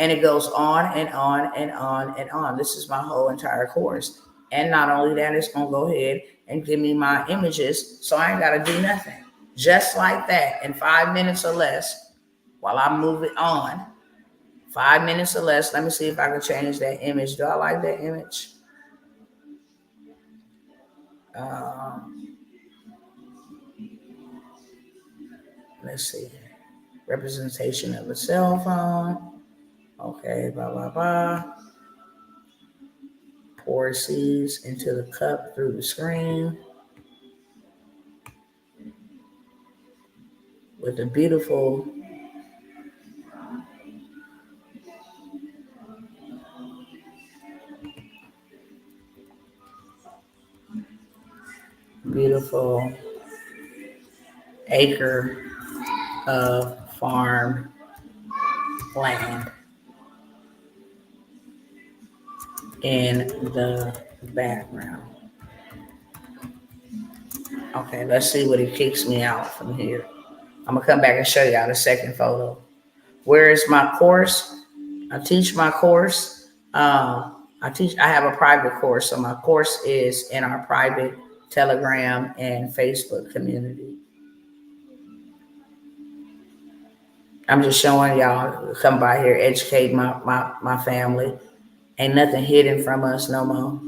And it goes on and on and on and on. This is my whole entire course. And not only that, it's going to go ahead and give me my images. So I ain't got to do nothing. Just like that, in 5 minutes or less, while I move it on, 5 minutes or less. Let me see if I can change that image. Do I like that image? let's see. Representation of a cell phone. Okay, blah, blah, blah. Pour seeds into the cup through the screen. With a beautiful acre of farm land in the background. Okay, let's see what it kicks me out from here. I'm gonna come back and show y'all the second photo. Where is my course? I teach my course. I have a private course. So my course is in our private Telegram and Facebook community. I'm just showing y'all, come by here, educate my family. Ain't nothing hidden from us no more.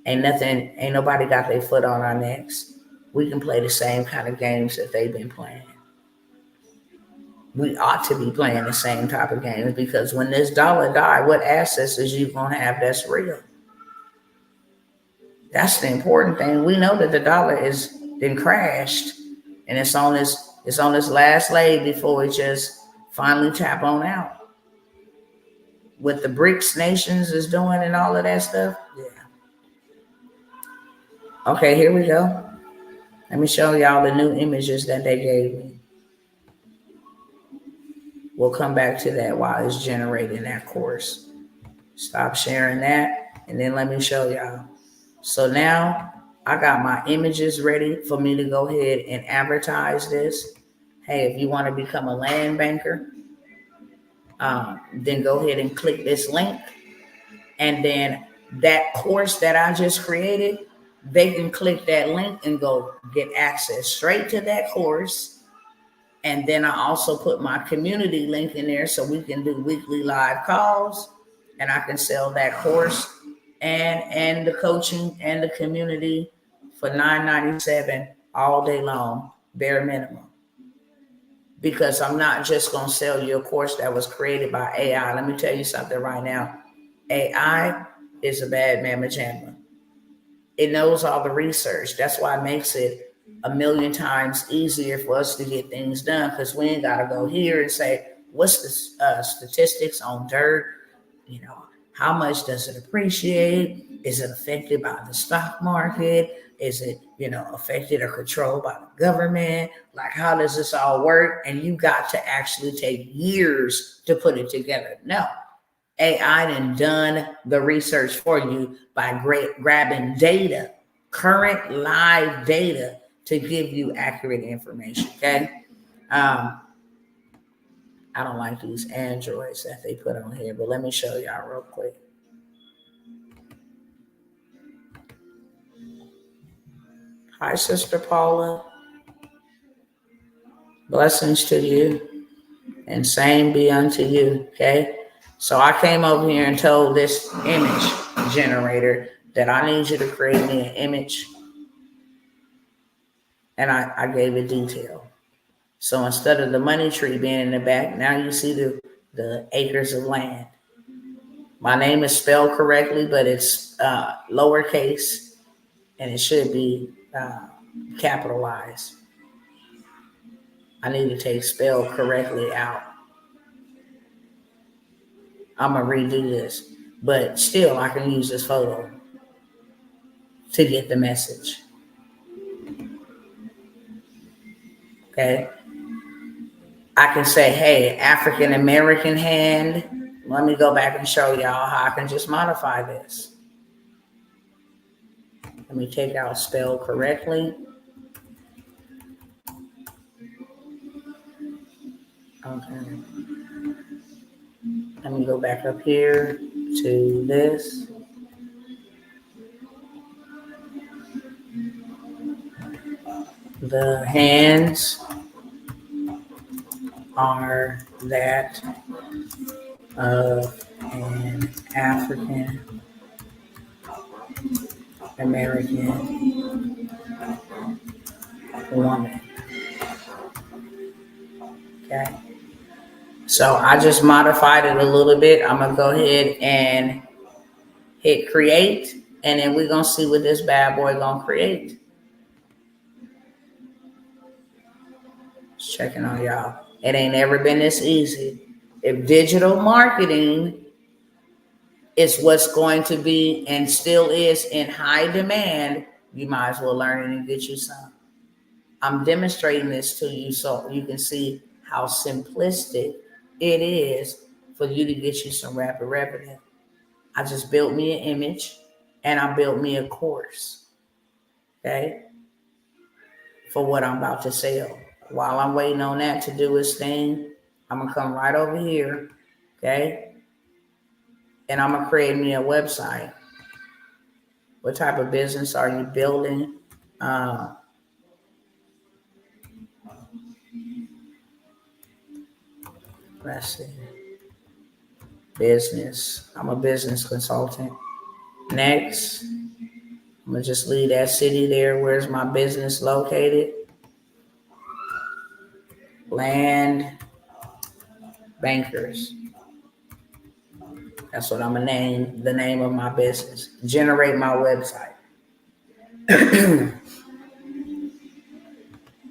Ain't nobody got their foot on our necks. We can play the same kind of games that they've been playing. We ought to be playing the same type of games, because when this dollar die, what assets is you gonna have that's real? That's the important thing. We know that the dollar is then crashed, and it's on this last leg before it just finally tap on out. What the BRICS nations is doing and all of that stuff. Yeah. Okay, here we go. Let me show y'all the new images that they gave me. We'll come back to that while it's generating that course. Stop sharing that, and then let me show y'all. So now I got my images ready for me to go ahead and advertise this. Hey, if you want to become a land banker, then go ahead and click this link. And then that course that I just created, they can click that link and go get access straight to that course. And then I also put my community link in there so we can do weekly live calls, and I can sell that course and the coaching and the community for $9.97 all day long, bare minimum. Because I'm not just going to sell you a course that was created by AI. Let me tell you something right now. AI is a bad mamma jamma. It knows all the research. That's why it makes it a million times easier for us to get things done, because we ain't got to go here and say, what's the statistics on dirt? You know, how much does it appreciate? Is it affected by the stock market? Is it, affected or controlled by the government? Like, how does this all work? And you got to actually take years to put it together. No, AI done the research for you by grabbing data, current live data, to give you accurate information. Okay. I don't like these Androids that they put on here, but let me show y'all real quick. Hi, Sister Paula. Blessings to you, and same be unto you. Okay. So I came over here and told this image generator that I need you to create me an image, and I gave it detail. So instead of the money tree being in the back, now you see the acres of land. My name is spelled correctly, but it's lowercase, and it should be capitalized. I need to take spelled correctly out. I'm going to redo this, but still I can use this photo to get the message. Okay. I can say, hey, African American hand. Let me go back and show y'all how I can just modify this. Let me take out spell correctly. Okay. Let me go back up here to this. The hands are that of an African American woman. Okay. So I just modified it a little bit. I'm going to go ahead and hit create, and then we're going to see what this bad boy going to create. Just checking on y'all. It ain't ever been this easy. If digital marketing is what's going to be and still is in high demand, you might as well learn it and get you some. I'm demonstrating this to you so you can see how simplistic it is for you to get you some rapid revenue. I just built me an image and I built me a course, okay, for what I'm about to sell. While I'm waiting on that to do its thing, I'm going to come right over here, okay, and I'm going to create me a website. What type of business are you building? Let's see. Business. I'm a business consultant. Next, I'm going to just leave that city there. Where's my business located? Land Bankers. That's what I'm going to name the name of my business. Generate my website.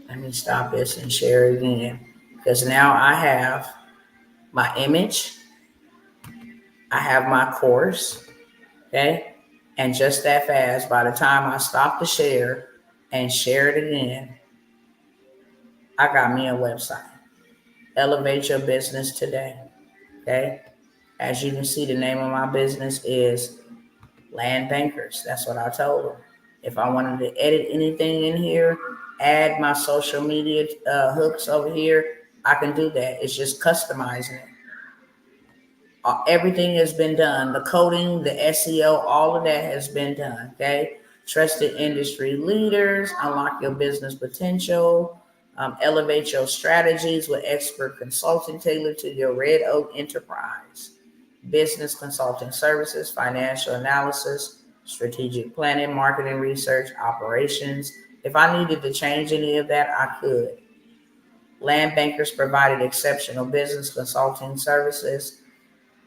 Let me stop this and share it again. Because now I have my image. I have my course. Okay. And just that fast, by the time I stop the share and share it again, I got me a website. Elevate your business today. Okay. As you can see, the name of my business is Land Bankers. That's what I told them. If I wanted to edit anything in here, add my social media hooks over here, I can do that. It's just customizing it. Everything has been done. The coding, the SEO, all of that has been done. Okay. Trusted industry leaders, unlock your business potential, elevate your strategies with expert consulting tailored to your Red Oak enterprise. Business consulting services, financial analysis, strategic planning, marketing research, operations. If I needed to change any of that, I could. Land Bankers provided exceptional business consulting services.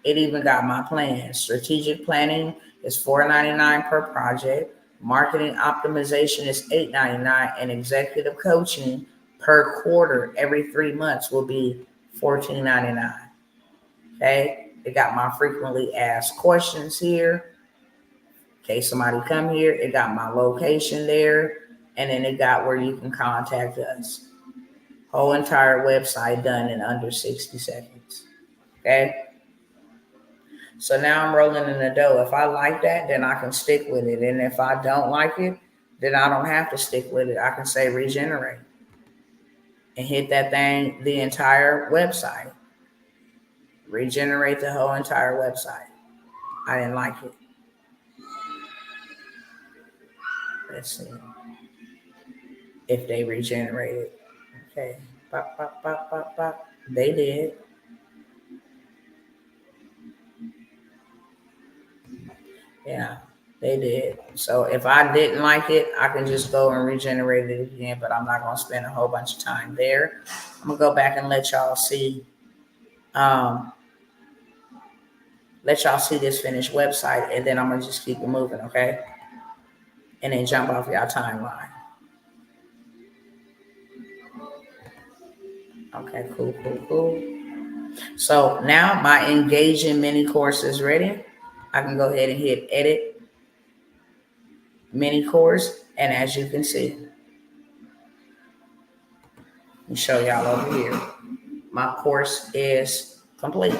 It even got my plan. Strategic planning is $4.99 per project. Marketing optimization is $8.99, and executive coaching per quarter every 3 months will be $14.99. Okay. It got my frequently asked questions here. In case somebody come here, it got my location there, and then it got where you can contact us. Whole entire website done in under 60 seconds. Okay. So now I'm rolling in the dough. If I like that, then I can stick with it. And if I don't like it, then I don't have to stick with it. I can say regenerate and hit that thing, the entire website. Regenerate the whole entire website. I didn't like it. Let's see if they regenerated. Okay. Pop, pop, pop, pop, pop. They did. Yeah, they did. So if I didn't like it, I can just go and regenerate it again, but I'm not going to spend a whole bunch of time there. I'm going to go back and let y'all see this finished website, and then I'm going to just keep it moving, okay? And then jump off y'all timeline. Okay, cool. So now my engaging mini course is ready. I can go ahead and hit edit mini course, and as you can see, let me show y'all over here. My course is complete.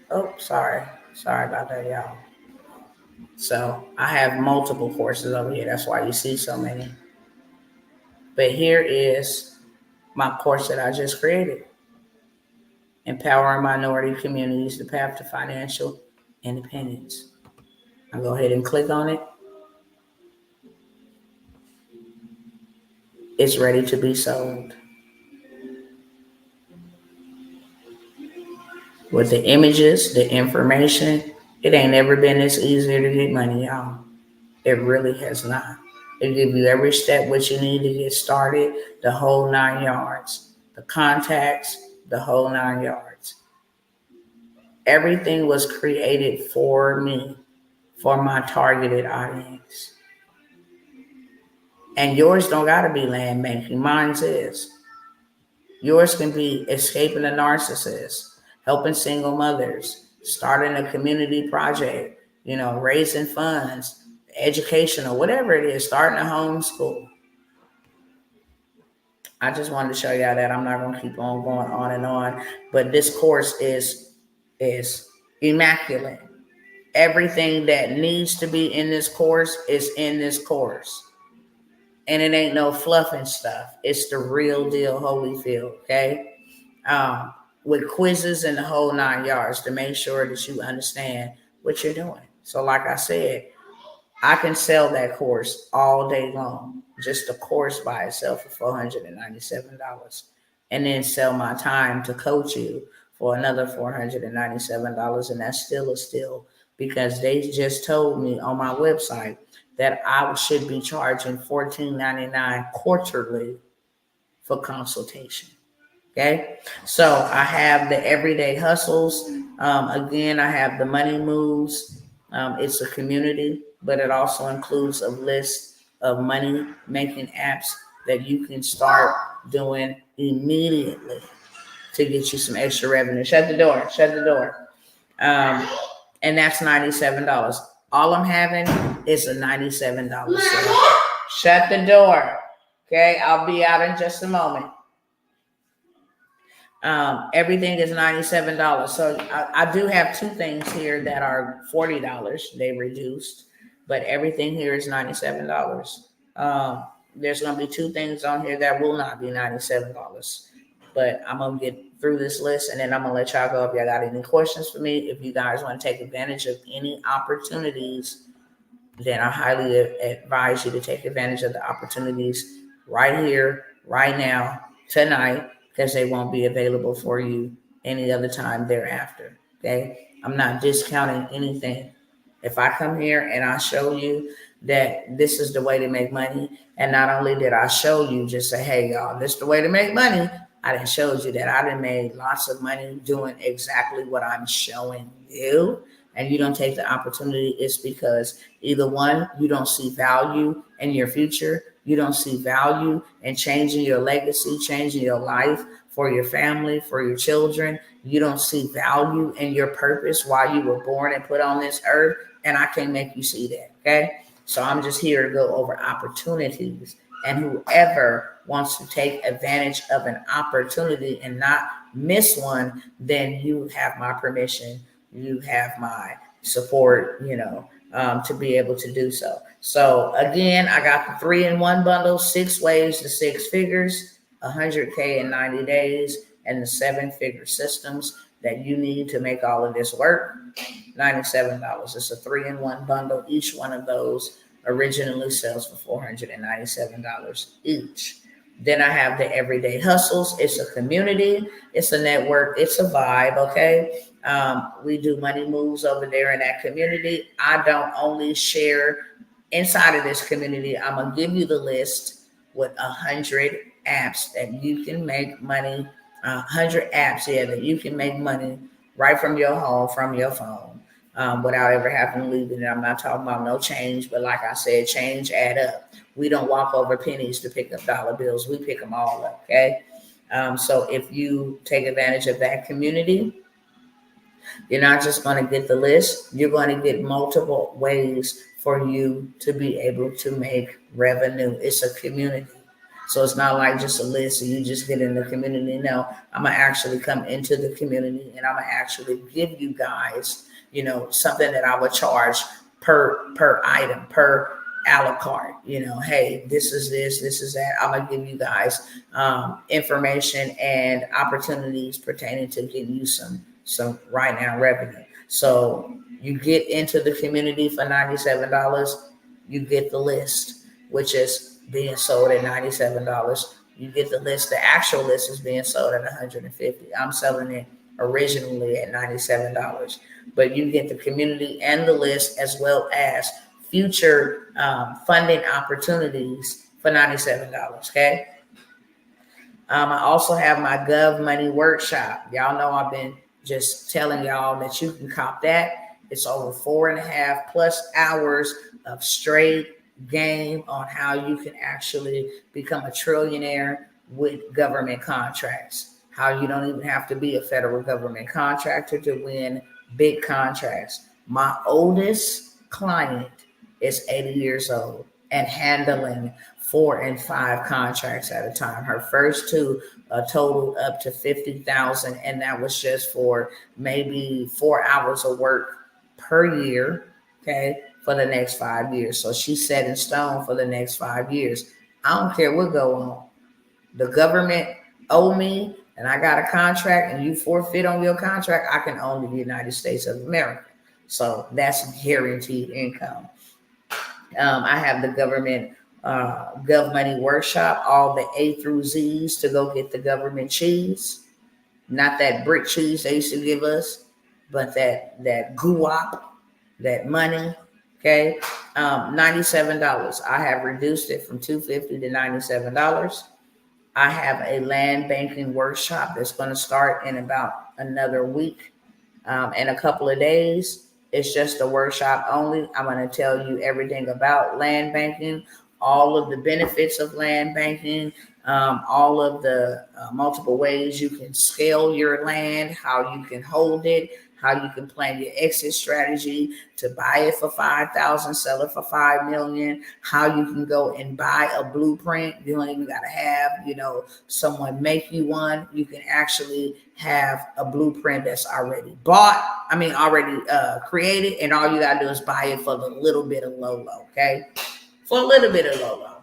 Oh, sorry about that, y'all. So I have multiple courses over here. That's why you see so many. But here is my course that I just created. Empowering Minority Communities, the Path to Financial Independence. I'll go ahead and click on it. It's ready to be sold. With the images, the information, it ain't never been this easy to get money, y'all. It really has not. It gives you every step what you need to get started, the whole 9 yards, the contacts, the whole 9 yards. Everything was created for me, for my targeted audience. And yours don't gotta be land banking. Mine's is. Yours can be escaping a narcissist, helping single mothers, starting a community project, raising funds, educational, whatever it is, starting a homeschool. I just wanted to show y'all that. I'm not gonna keep on going on and on, but this course is immaculate. Everything that needs to be in this course is in this course. And it ain't no fluffing stuff. It's the real deal Holyfield, okay? Um, with quizzes and the whole 9 yards to make sure that you understand what you're doing. So like I said, I can sell that course all day long, just the course by itself for $497, and then sell my time to coach you for another $497, and that's still a steal because they just told me on my website that I should be charging $14.99 quarterly for consultation. Okay, so I have the everyday hustles. Again, I have the money moves. It's a community, but it also includes a list of money making apps that you can start doing immediately to get you some extra revenue. Shut the door. Shut the door. And that's $97. All I'm having is a $97 sale. Shut the door. Okay, I'll be out in just a moment. Everything is $97. So I do have two things here that are $40. They reduced, but everything here is $97. There's going to be two things on here that will not be $97. But I'm going to get through this list and then I'm going to let y'all go if y'all got any questions for me. If you guys want to take advantage of any opportunities, then I highly advise you to take advantage of the opportunities right here, right now, tonight, because they won't be available for you any other time thereafter. Okay, I'm not discounting anything. If I come here and I show you that this is the way to make money, and not only did I show you just say, hey y'all, this is the way to make money, I didn't show you that I done made lots of money doing exactly what I'm showing you, and you don't take the opportunity, it's because either one, you don't see value in your future, you don't see value in changing your legacy, changing your life for your family, for your children. You don't see value in your purpose, why you were born and put on this earth, and I can't make you see that, okay? So I'm just here to go over opportunities, and whoever wants to take advantage of an opportunity and not miss one, then you have my permission, you have my support, to be able to do so. So again, I got the 3-in-1 bundle, 6 ways to 6 figures, 100K in 90 days, and the 7-figure systems that you need to make all of this work. $97. It's a 3-in-1 bundle. Each one of those originally sells for $497 each. Then I have the everyday hustles. It's a community, it's a network, it's a vibe. Okay. We do money moves over there in that community. I don't only share inside of this community. I'm going to give you the list with 100 apps that you can make money. 100 apps, that you can make money right from your home, from your phone, without ever having to leave it. And I'm not talking about no change, but like I said, change add up. We don't walk over pennies to pick up dollar bills. We pick them all up, okay? So if you take advantage of that community, you're not just going to get the list. You're going to get multiple ways for you to be able to make revenue. It's a community. So it's not like just a list and you just get in the community. No, I'm going to actually come into the community and I'm going to actually give you guys, something that I would charge per item, per a la carte. Hey, this is this is that. I'm going to give you guys information and opportunities pertaining to getting you some right now revenue. So you get into the community for $97, you get the list, which is being sold at $97. You get the list. The actual list is being sold at $150. I'm selling it originally at $97, but you get the community and the list as well as future funding opportunities for $97. Okay. I also have my Gov Money Workshop. Y'all know I've been just telling y'all that you can cop that. It's over 4.5 plus hours of straight game on how you can actually become a trillionaire with government contracts. How you don't even have to be a federal government contractor to win big contracts. My oldest client is 80 years old and handling 4 and 5 contracts at a time. Her first two totaled up to 50,000, and that was just for maybe 4 hours of work per year. Okay, for the next 5 years. So she's set in stone for the next 5 years. I don't care what go on. The government owe me, and I got a contract, and you forfeit on your contract. I can own the United States of America. So that's guaranteed income. I have the government Gov Money Workshop, all the A through Z's to go get the government cheese. Not that brick cheese they used to give us, but that guap, that money. Okay, $97. I have reduced it from $250 to $97. I have a land banking workshop that's going to start in about another week and a couple of days. It's just a workshop only. I'm going to tell you everything about land banking, all of the benefits of land banking, all of the multiple ways you can scale your land, how you can hold it, how you can plan your exit strategy to buy it for 5,000, sell it for 5 million, how you can go and buy a blueprint. You don't even got to have, someone make you one. You can actually have a blueprint that's already already created, and all you got to do is buy it for the little bit of low, okay? For a little bit of low.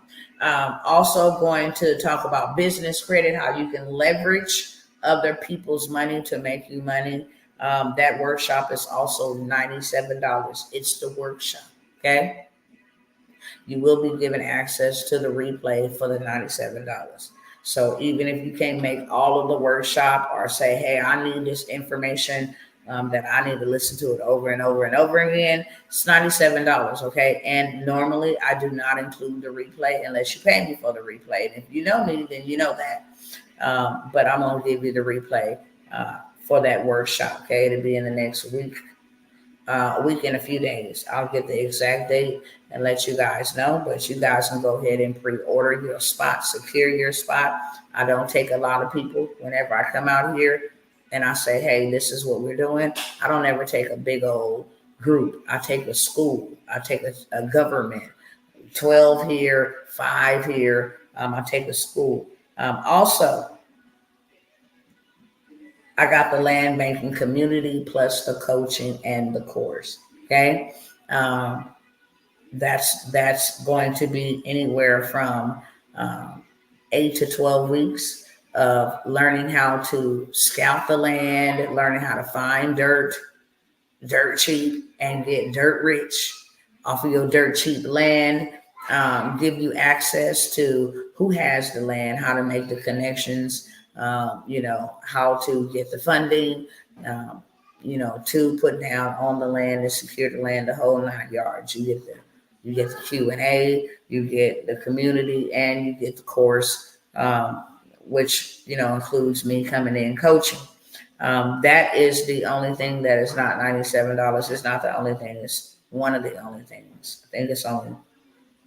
Also going to talk about business credit, how you can leverage other people's money to make you money. That workshop is also $97. It's the workshop, okay? You will be given access to the replay for the $97. So even if you can't make all of the workshop or say, hey, I need this information that I need to listen to it over and over and over again, it's $97, okay? And normally I do not include the replay unless you pay me for the replay. And if you know me, then you know that. But I'm going to give you the replay for that workshop, okay? It'll be in the next week. A week and a few days. I'll get the exact date and let you guys know, but you guys can go ahead and pre-order your spot, secure your spot. I don't take a lot of people whenever I come out here and I say, hey, this is what we're doing. I don't ever take a big old group. I take a school. I take a government, 12 here, 5 here. I take a school. Also, I got the land banking community plus the coaching and the course. Okay. That's going to be anywhere from 8 to 12 weeks of learning how to scout the land, learning how to find dirt cheap, and get dirt rich off of your dirt cheap land. Give you access to who has the land, how to make the connections, how to get the funding, to put down on the land and secure the land, the whole 9 yards. You get the Q&A, you get the community, and you get the course, which includes me coming in coaching. That is the only thing that is not $97. It's not the only thing. It's one of the only things. I think it's only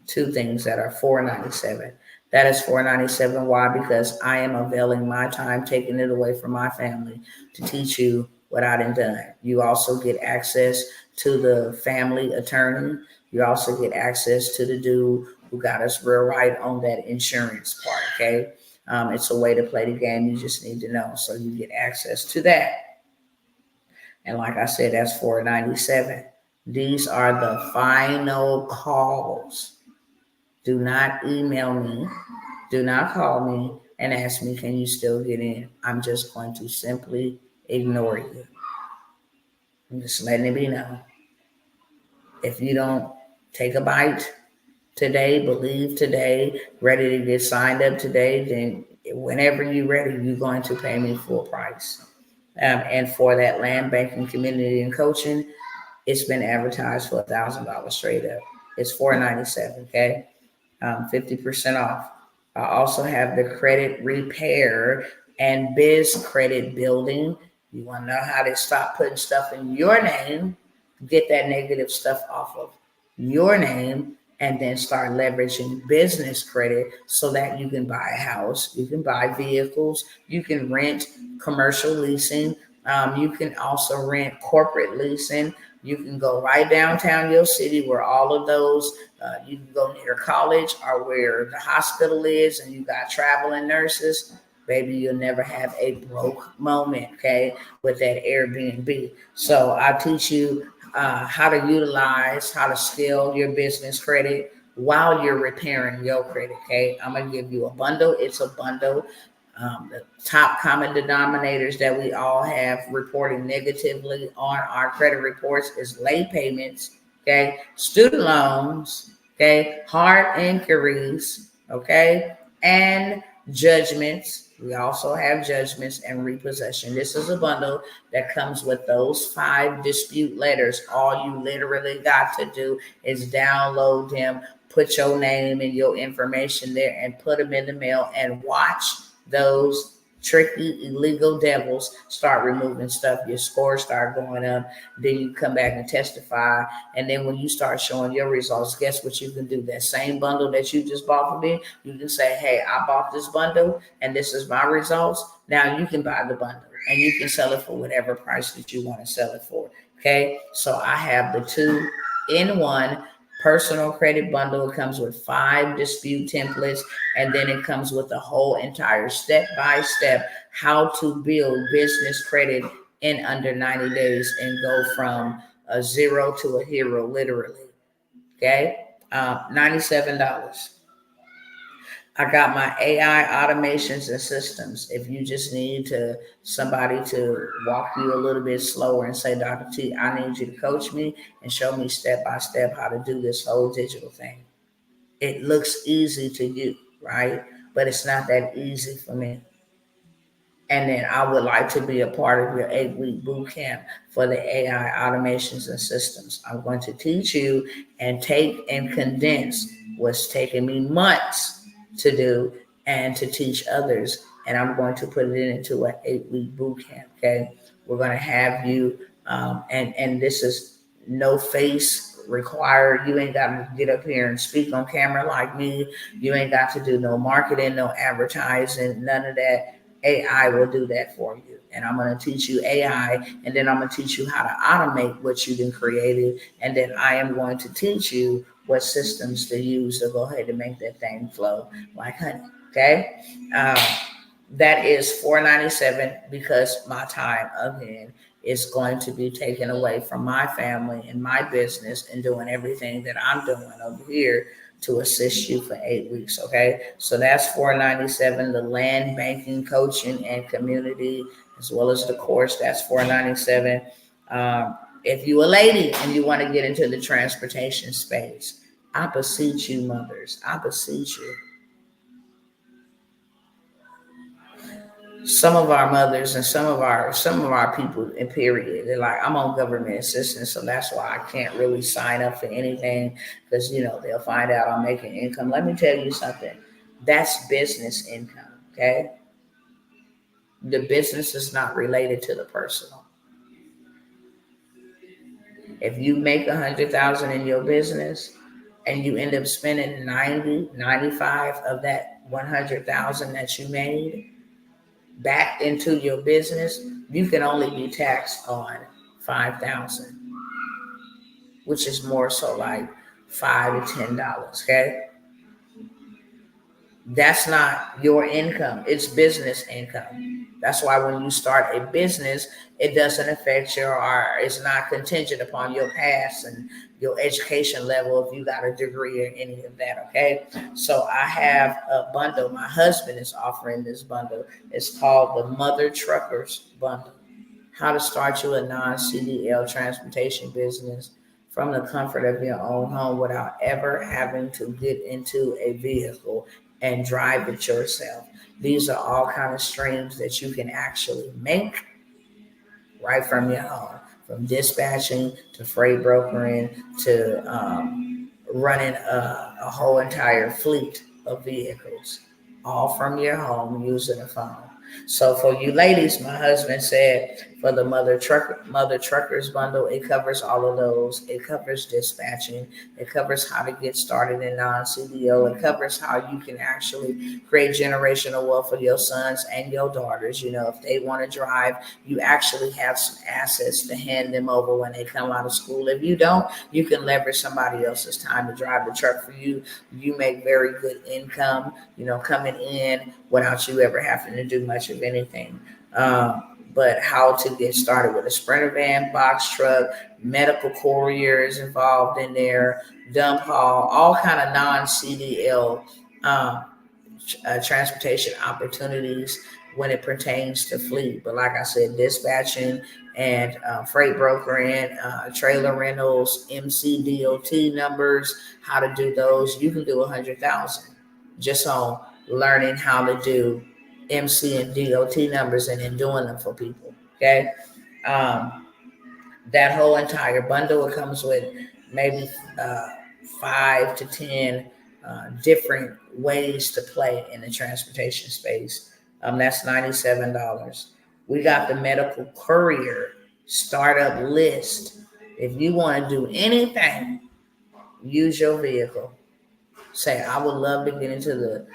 2 things that are $497. That is $497. Why? Because I am availing my time, taking it away from my family to teach you what I done. You also get access to the family attorney. You also get access to the dude who got us real right on that insurance part. Okay. It's a way to play the game. You just need to know. So you get access to that. And like I said, that's $497. These are the final calls. Do not email me. Do not call me and ask me, can you still get in? I'm just going to simply ignore you. I'm just letting it be known. If you don't take a bite today, believe today, ready to get signed up today, then whenever you're ready, you're going to pay me full price. And for that land banking community and coaching, it's been advertised for $1,000 straight up. It's $4.97. Okay, 50% off. I also have the credit repair and biz credit building. You want to know how to stop putting stuff in your name, get that negative stuff off of your name, and then start leveraging business credit so that you can buy a house, you can buy vehicles, you can rent commercial leasing, you can also rent corporate leasing. You can go right downtown your city where all of those, you can go near college or where the hospital is and you got traveling nurses. Baby, you'll never have a broke moment, okay, with that Airbnb. So I'll teach you how to utilize, how to scale your business credit while you're repairing your credit, okay? I'm going to give you a bundle. It's a bundle. The top common denominators that we all have reporting negatively on our credit reports is late payments, okay, student loans, okay, hard inquiries, okay, and judgments. We also have judgments and repossession. This is a bundle that comes with those 5 dispute letters. All you literally got to do is download them, put your name and your information there, and put them in the mail and watch those tricky illegal devils start removing stuff. Your scores start going up. Then you come back and testify. And then when you start showing your results, guess what you can do? That same bundle that you just bought for me, you can say, hey, I bought this bundle and this is my results. Now you can buy the bundle and you can sell it for whatever price that you want to sell it for. Okay. So I have the 2-in-1 personal credit bundle. It comes with 5 dispute templates, and then it comes with the whole entire step-by-step how to build business credit in under 90 days and go from a zero to a hero, literally. Okay, $97. I got my AI automations and systems. If you just need somebody to walk you a little bit slower and say, Dr. T, I need you to coach me and show me step by step how to do this whole digital thing. It looks easy to you, right? But it's not that easy for me. And then I would like to be a part of your 8-week boot camp for the AI automations and systems. I'm going to teach you and take and condense what's taking me months to do and to teach others. And I'm going to put it into an 8-week boot camp. Okay. We're going to have you, and this is no face required. You ain't got to get up here and speak on camera like me. You ain't got to do no marketing, no advertising, none of that. AI will do that for you. And I'm going to teach you AI, and then I'm going to teach you how to automate what you've been created. And then I am going to teach you what systems to use to go ahead and make that thing flow like honey. Okay. That is $4.97 because my time again is going to be taken away from my family and my business and doing everything that I'm doing over here to assist you for 8 weeks. Okay. So that's $4.97. The land banking, coaching, and community, as well as the course, that's $4.97. If you a lady and you want to get into the transportation space, I beseech you, mothers, I beseech you. Some of our mothers and some of our people in period, they're like, I'm on government assistance, so that's why I can't really sign up for anything because they'll find out I'm making income. Let me tell you something. That's business income. Okay. The business is not related to the personal. If you make 100,000 in your business and you end up spending 90, 95 of that 100,000 that you made back into your business, you can only be taxed on 5,000, which is more so like $5 to $10. Okay. That's not your income. It's business income. That's why when you start a business, it doesn't affect or it's not contingent upon your past and your education level if you got a degree or any of that. Okay. So I have a bundle. My husband is offering this bundle. It's called the Mother Truckers Bundle. How to start you a non-CDL transportation business from the comfort of your own home without ever having to get into a vehicle and drive it yourself. These are all kind of streams that you can actually make right from your home, from dispatching to freight brokering to running a whole entire fleet of vehicles, all from your home using a phone. So for you ladies, my husband said for the mother truckers bundle, it covers all of those. It covers dispatching. It covers how to get started in non-CDO. It covers how you can actually create generational wealth for your sons and your daughters. You know, if they want to drive, you actually have some assets to hand them over when they come out of school. If you don't, you can leverage somebody else's time to drive the truck for you. You make very good income, you know, coming in without you ever having to do much of anything. But how to get started with a Sprinter van, box truck, medical courier is involved in there, dump haul, all kind of non-CDL transportation opportunities when it pertains to fleet. But like I said, dispatching and freight brokering, trailer rentals, MCDOT numbers, how to do those. You can do 100,000 just on learning how to do MC and DOT numbers and then doing them for people. Okay. That whole entire bundle, it comes with maybe 5 to 10 different ways to play in the transportation space. That's $97. We got the medical courier startup list. If you want to do anything, use your vehicle. Say, I would love to get into the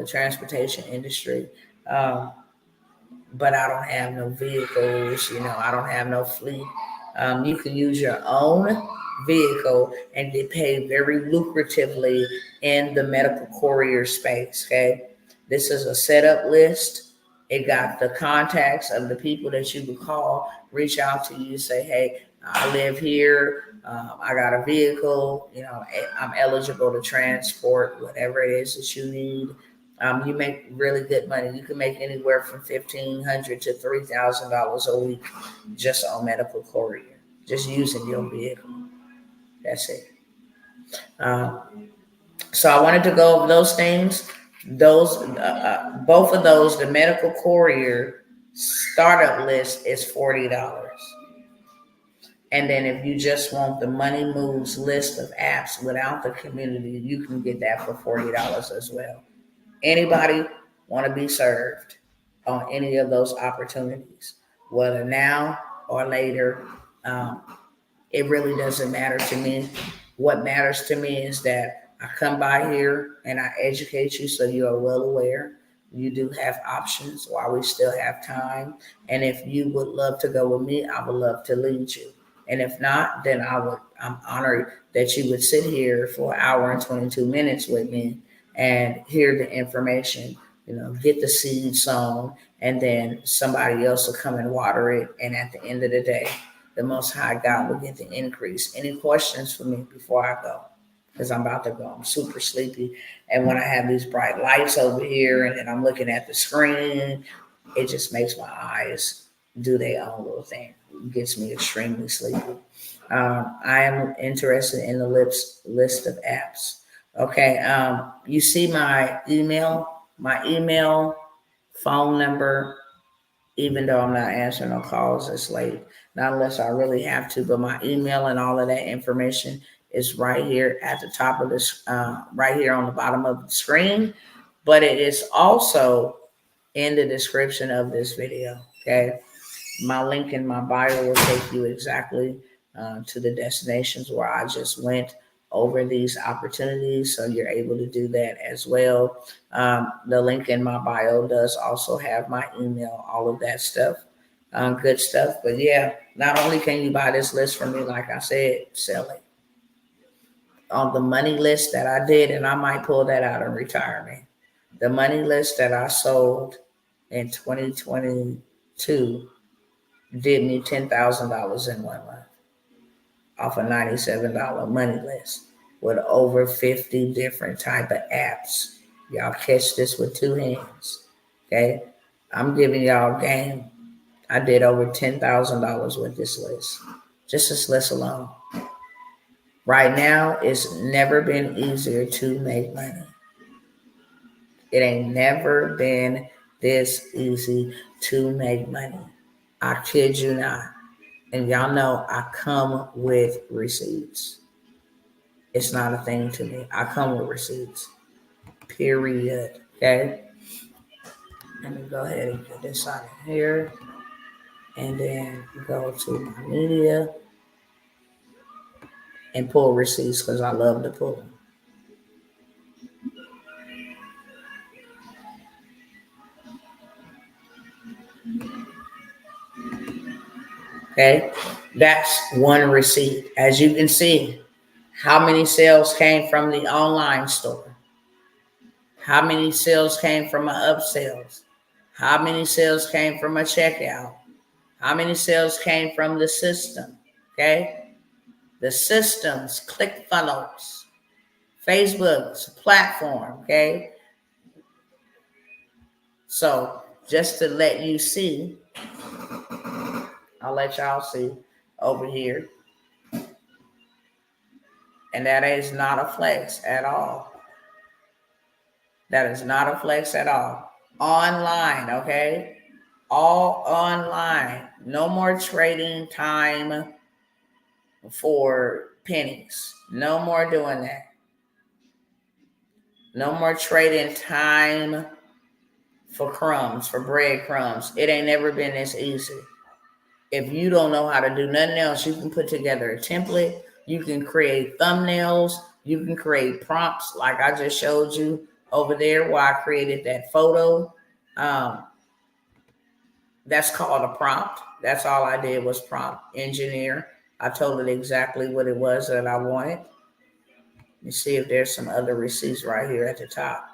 transportation industry. But I don't have no vehicles, you know, I don't have no fleet. You can use your own vehicle and get paid very lucratively in the medical courier space. Okay. This is a setup list. It got the contacts of the people that you would call, reach out to you, say, hey, I live here. I got a vehicle, you know, I'm eligible to transport whatever it is that you need. You make really good money. You can make anywhere from $1,500 to $3,000 a week just on medical courier, just using your vehicle. That's it. So I wanted to go over those things. Those, both of those, the medical courier startup list is $40. And then if you just want the Money Moves list of apps without the community, you can get that for $40 as well. Anybody want to be served on any of those opportunities, whether now or later, it really doesn't matter to me. What matters to me is that I come by here and I educate you so you are well aware. You do have options while we still have time. And if you would love to go with me, I would love to lead you. And if not, then I'm honored that you would sit here for an hour and 22 minutes with me and hear the information, you know, get the seed sown, and then somebody else will come and water it. And at the end of the day, the Most High God will get the increase. Any questions for me before I go? Because I'm about to go. I'm super sleepy. And when I have these bright lights over here and then I'm looking at the screen, it just makes my eyes do their own little thing. It gets me extremely sleepy. I am interested in the list of apps. Okay. You see my email, phone number, even though I'm not answering no calls this late, not unless I really have to, but my email and all of that information is right here at the top of this, right here on the bottom of the screen, but it is also in the description of this video. Okay. My link in my bio will take you exactly to the destinations where I just went over these opportunities. So you're able to do that as well. The link in my bio does also have my email, all of that stuff, good stuff. But yeah, not only can you buy this list from me, like I said, sell it on the money list that I did, and I might pull that out in retirement. The money list that I sold in 2022 did me $10,000 in 1 month off a $97 money list with over 50 different type of apps. Y'all catch this with two hands. Okay. I'm giving y'all game. I did over $10,000 with this list. Just this list alone. Right now, it's never been easier to make money. It ain't never been this easy to make money. I kid you not. And y'all know I come with receipts. It's not a thing to me. I come with receipts. Period. Okay. Let me go ahead and get this out of here. And then go to my media and pull receipts because I love to pull them. Okay. That's one receipt. As you can see, how many sales came from the online store? How many sales came from my upsells? How many sales came from a checkout? How many sales came from the system? Okay. The systems, ClickFunnels, Facebook's platform. Okay. So just to let you see, I'll let y'all see over here. And that is not a flex at all. That is not a flex at all. Online, okay? All online. No more trading time for pennies. No more doing that. No more trading time for crumbs, for breadcrumbs. It ain't never been this easy. If you don't know how to do nothing else, you can put together a template. You can create thumbnails. You can create prompts like I just showed you over there where I created that photo. That's called a prompt. That's all I did was prompt engineer. I told it exactly what it was that I wanted. Let me see if there's some other receipts right here at the top.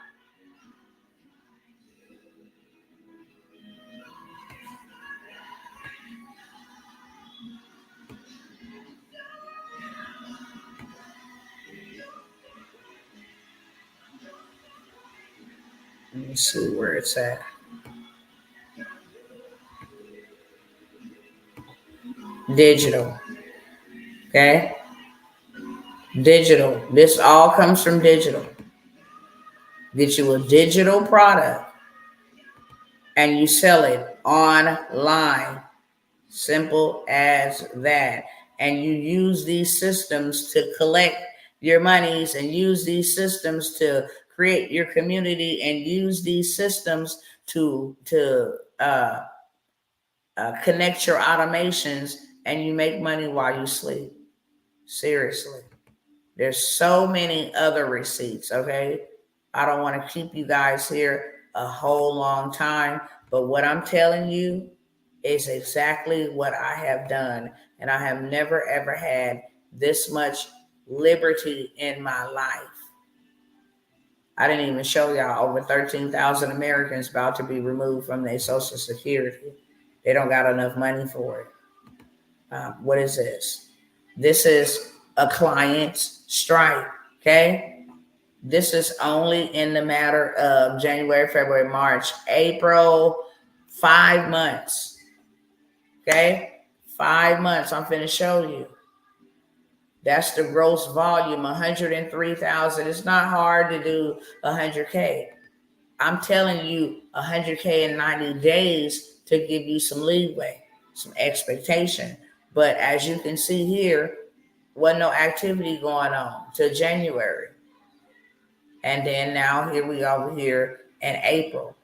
Let me see where it's at. Digital. Okay. Digital. This all comes from digital. Get you a digital product and you sell it online. Simple as that. And you use these systems to collect your monies and use these systems to create your community and use these systems to connect your automations, and you make money while you sleep. Seriously. There's so many other receipts, okay? I don't want to keep you guys here a whole long time, but what I'm telling you is exactly what I have done, and I have never ever had this much liberty in my life. I didn't even show y'all over 13,000 Americans about to be removed from their Social Security. They don't got enough money for it. What is this? This is a client's strike, okay? This is only in the matter of January, February, March, April, 5 months, okay? 5 months, I'm finna show you. That's the gross volume, 103,000. It's not hard to do 100K. I'm telling you 100K in 90 days to give you some leeway, some expectation. But as you can see here, wasn't no activity going on till January. And then now here we over here in April.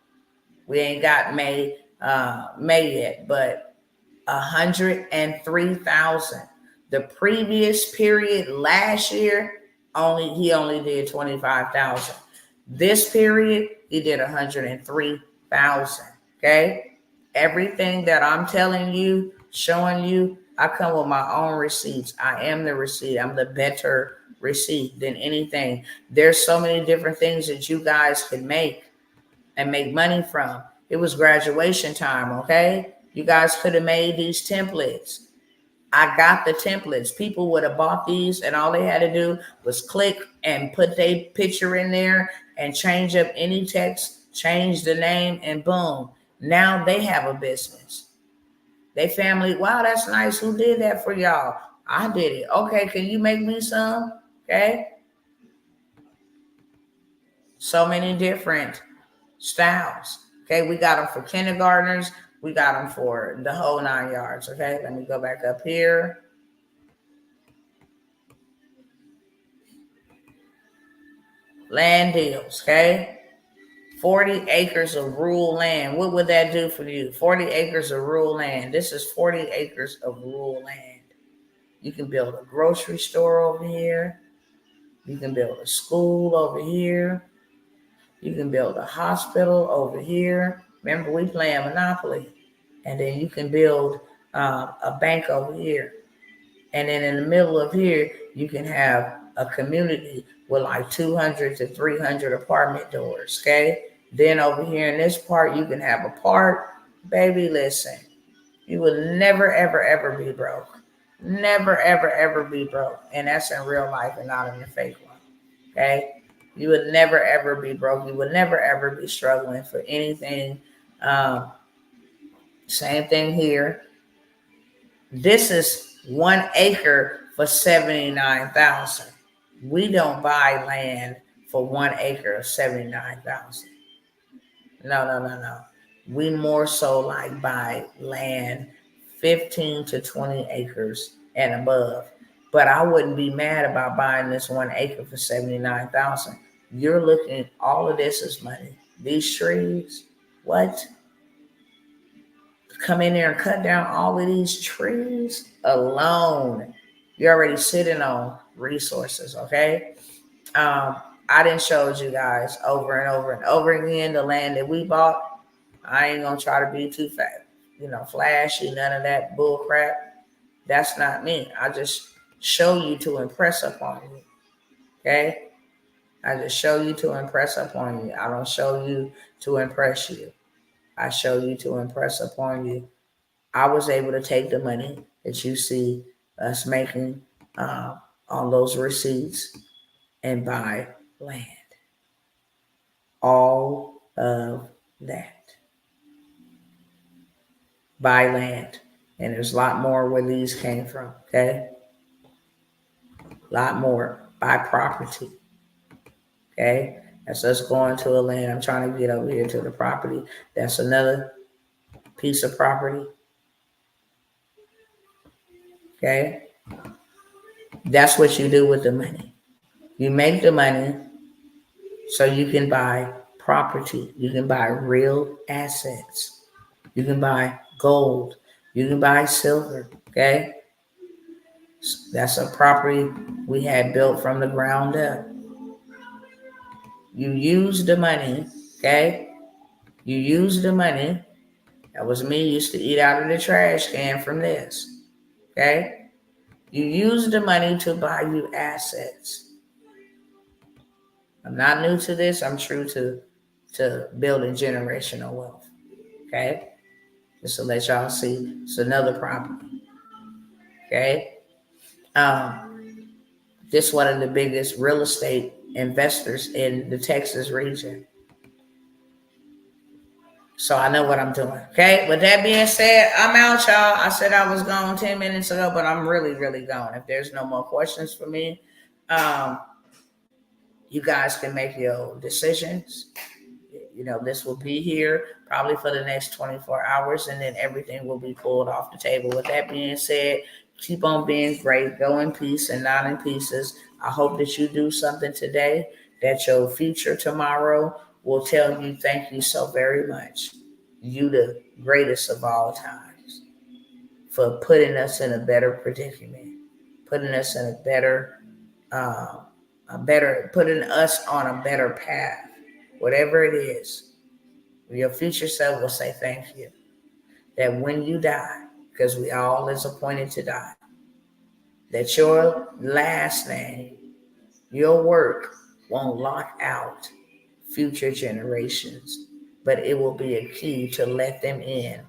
We ain't got May yet, but 103,000. The previous period last year, he only did 25,000. This period, he did 103,000. Okay? Everything that I'm telling you, showing you, I come with my own receipts. I am the receipt. I'm the better receipt than anything. There's so many different things that you guys can make and make money from. It was graduation time, okay? You guys could have made these templates. I got the templates. People would have bought these and all they had to do was click and put their picture in there and change up any text, change the name, and boom. Now they have a business. They family, wow, that's nice. Who did that for y'all? I did it. Okay, can you make me some? Okay. So many different styles. Okay, we got them for kindergartners. We got them for the whole 9 yards. Okay, let me go back up here. land deals, okay? 40 acres of rural land. What would that do for you? 40 acres of rural land. This is 40 acres of rural land. You can build a grocery store over here. You can build a school over here. You can build a hospital over here. Remember, we playing Monopoly. And then you can build a bank over here. And then in the middle of here, you can have a community with like 200 to 300 apartment doors, okay? Then over here in this part, you can have a park. Baby, listen, you will never, ever, ever be broke. Never, ever, ever be broke. And that's in real life and not in the fake one, okay? You would never, ever be broke. You would never, ever be struggling for anything. Same thing here. This is 1 acre for 79,000. We don't buy land for 1 acre of 79,000. No. We more so like buy land 15 to 20 acres and above. But I wouldn't be mad about buying this 1 acre for 79,000. You're looking, all of this is money. These trees, what? Come in there and cut down all of these trees alone. You're already sitting on resources, okay? I didn't show you guys over and over and over again the land that we bought. I ain't gonna try to be too flashy, none of that bull crap. That's not me. I just show you to impress upon you, okay? I just show you to impress upon you. I don't show you to impress you. I show you to impress upon you. I was able to take the money that you see us making on those receipts and buy land. All of that. Buy land. And there's a lot more where these came from, okay? A lot more. Buy property, okay? That's us going to a land. I'm trying to get over here to the property. That's another piece of property, okay? That's what you do with the money. You make the money so you can buy property. You can buy real assets. You can buy gold. You can buy silver, okay? That's a property we had built from the ground up. You use the money, okay? You use the money. That was me, used to eat out of the trash can from this, okay? You use the money to buy you assets. I'm not new to this. I'm true to building generational wealth, okay? Just to let y'all see, it's another property, okay? This one of the biggest real estate investors in the Texas region. So I know what I'm doing. Okay. With that being said, I'm out, y'all. I said I was gone 10 minutes ago, but I'm really, really gone. If there's no more questions for me, you guys can make your decisions. This will be here probably for the next 24 hours, and then everything will be pulled off the table. With that being said, keep on being great. Go in peace and not in pieces. I hope that you do something today that your future tomorrow will tell you thank you so very much. You the greatest of all times for putting us in a better predicament, putting us in putting us on a better path. Whatever it is, your future self will say thank you. That when you die, because we all is appointed to die, that your last name, your work won't lock out future generations, but it will be a key to let them in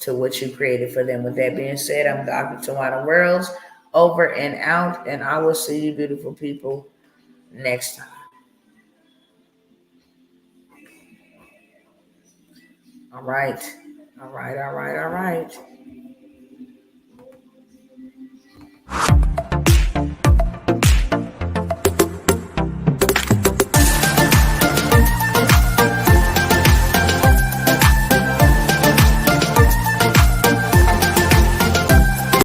to what you created for them. With that being said, I'm Dr. Tawana Worlds, over and out, and I will see you beautiful people next time. All right.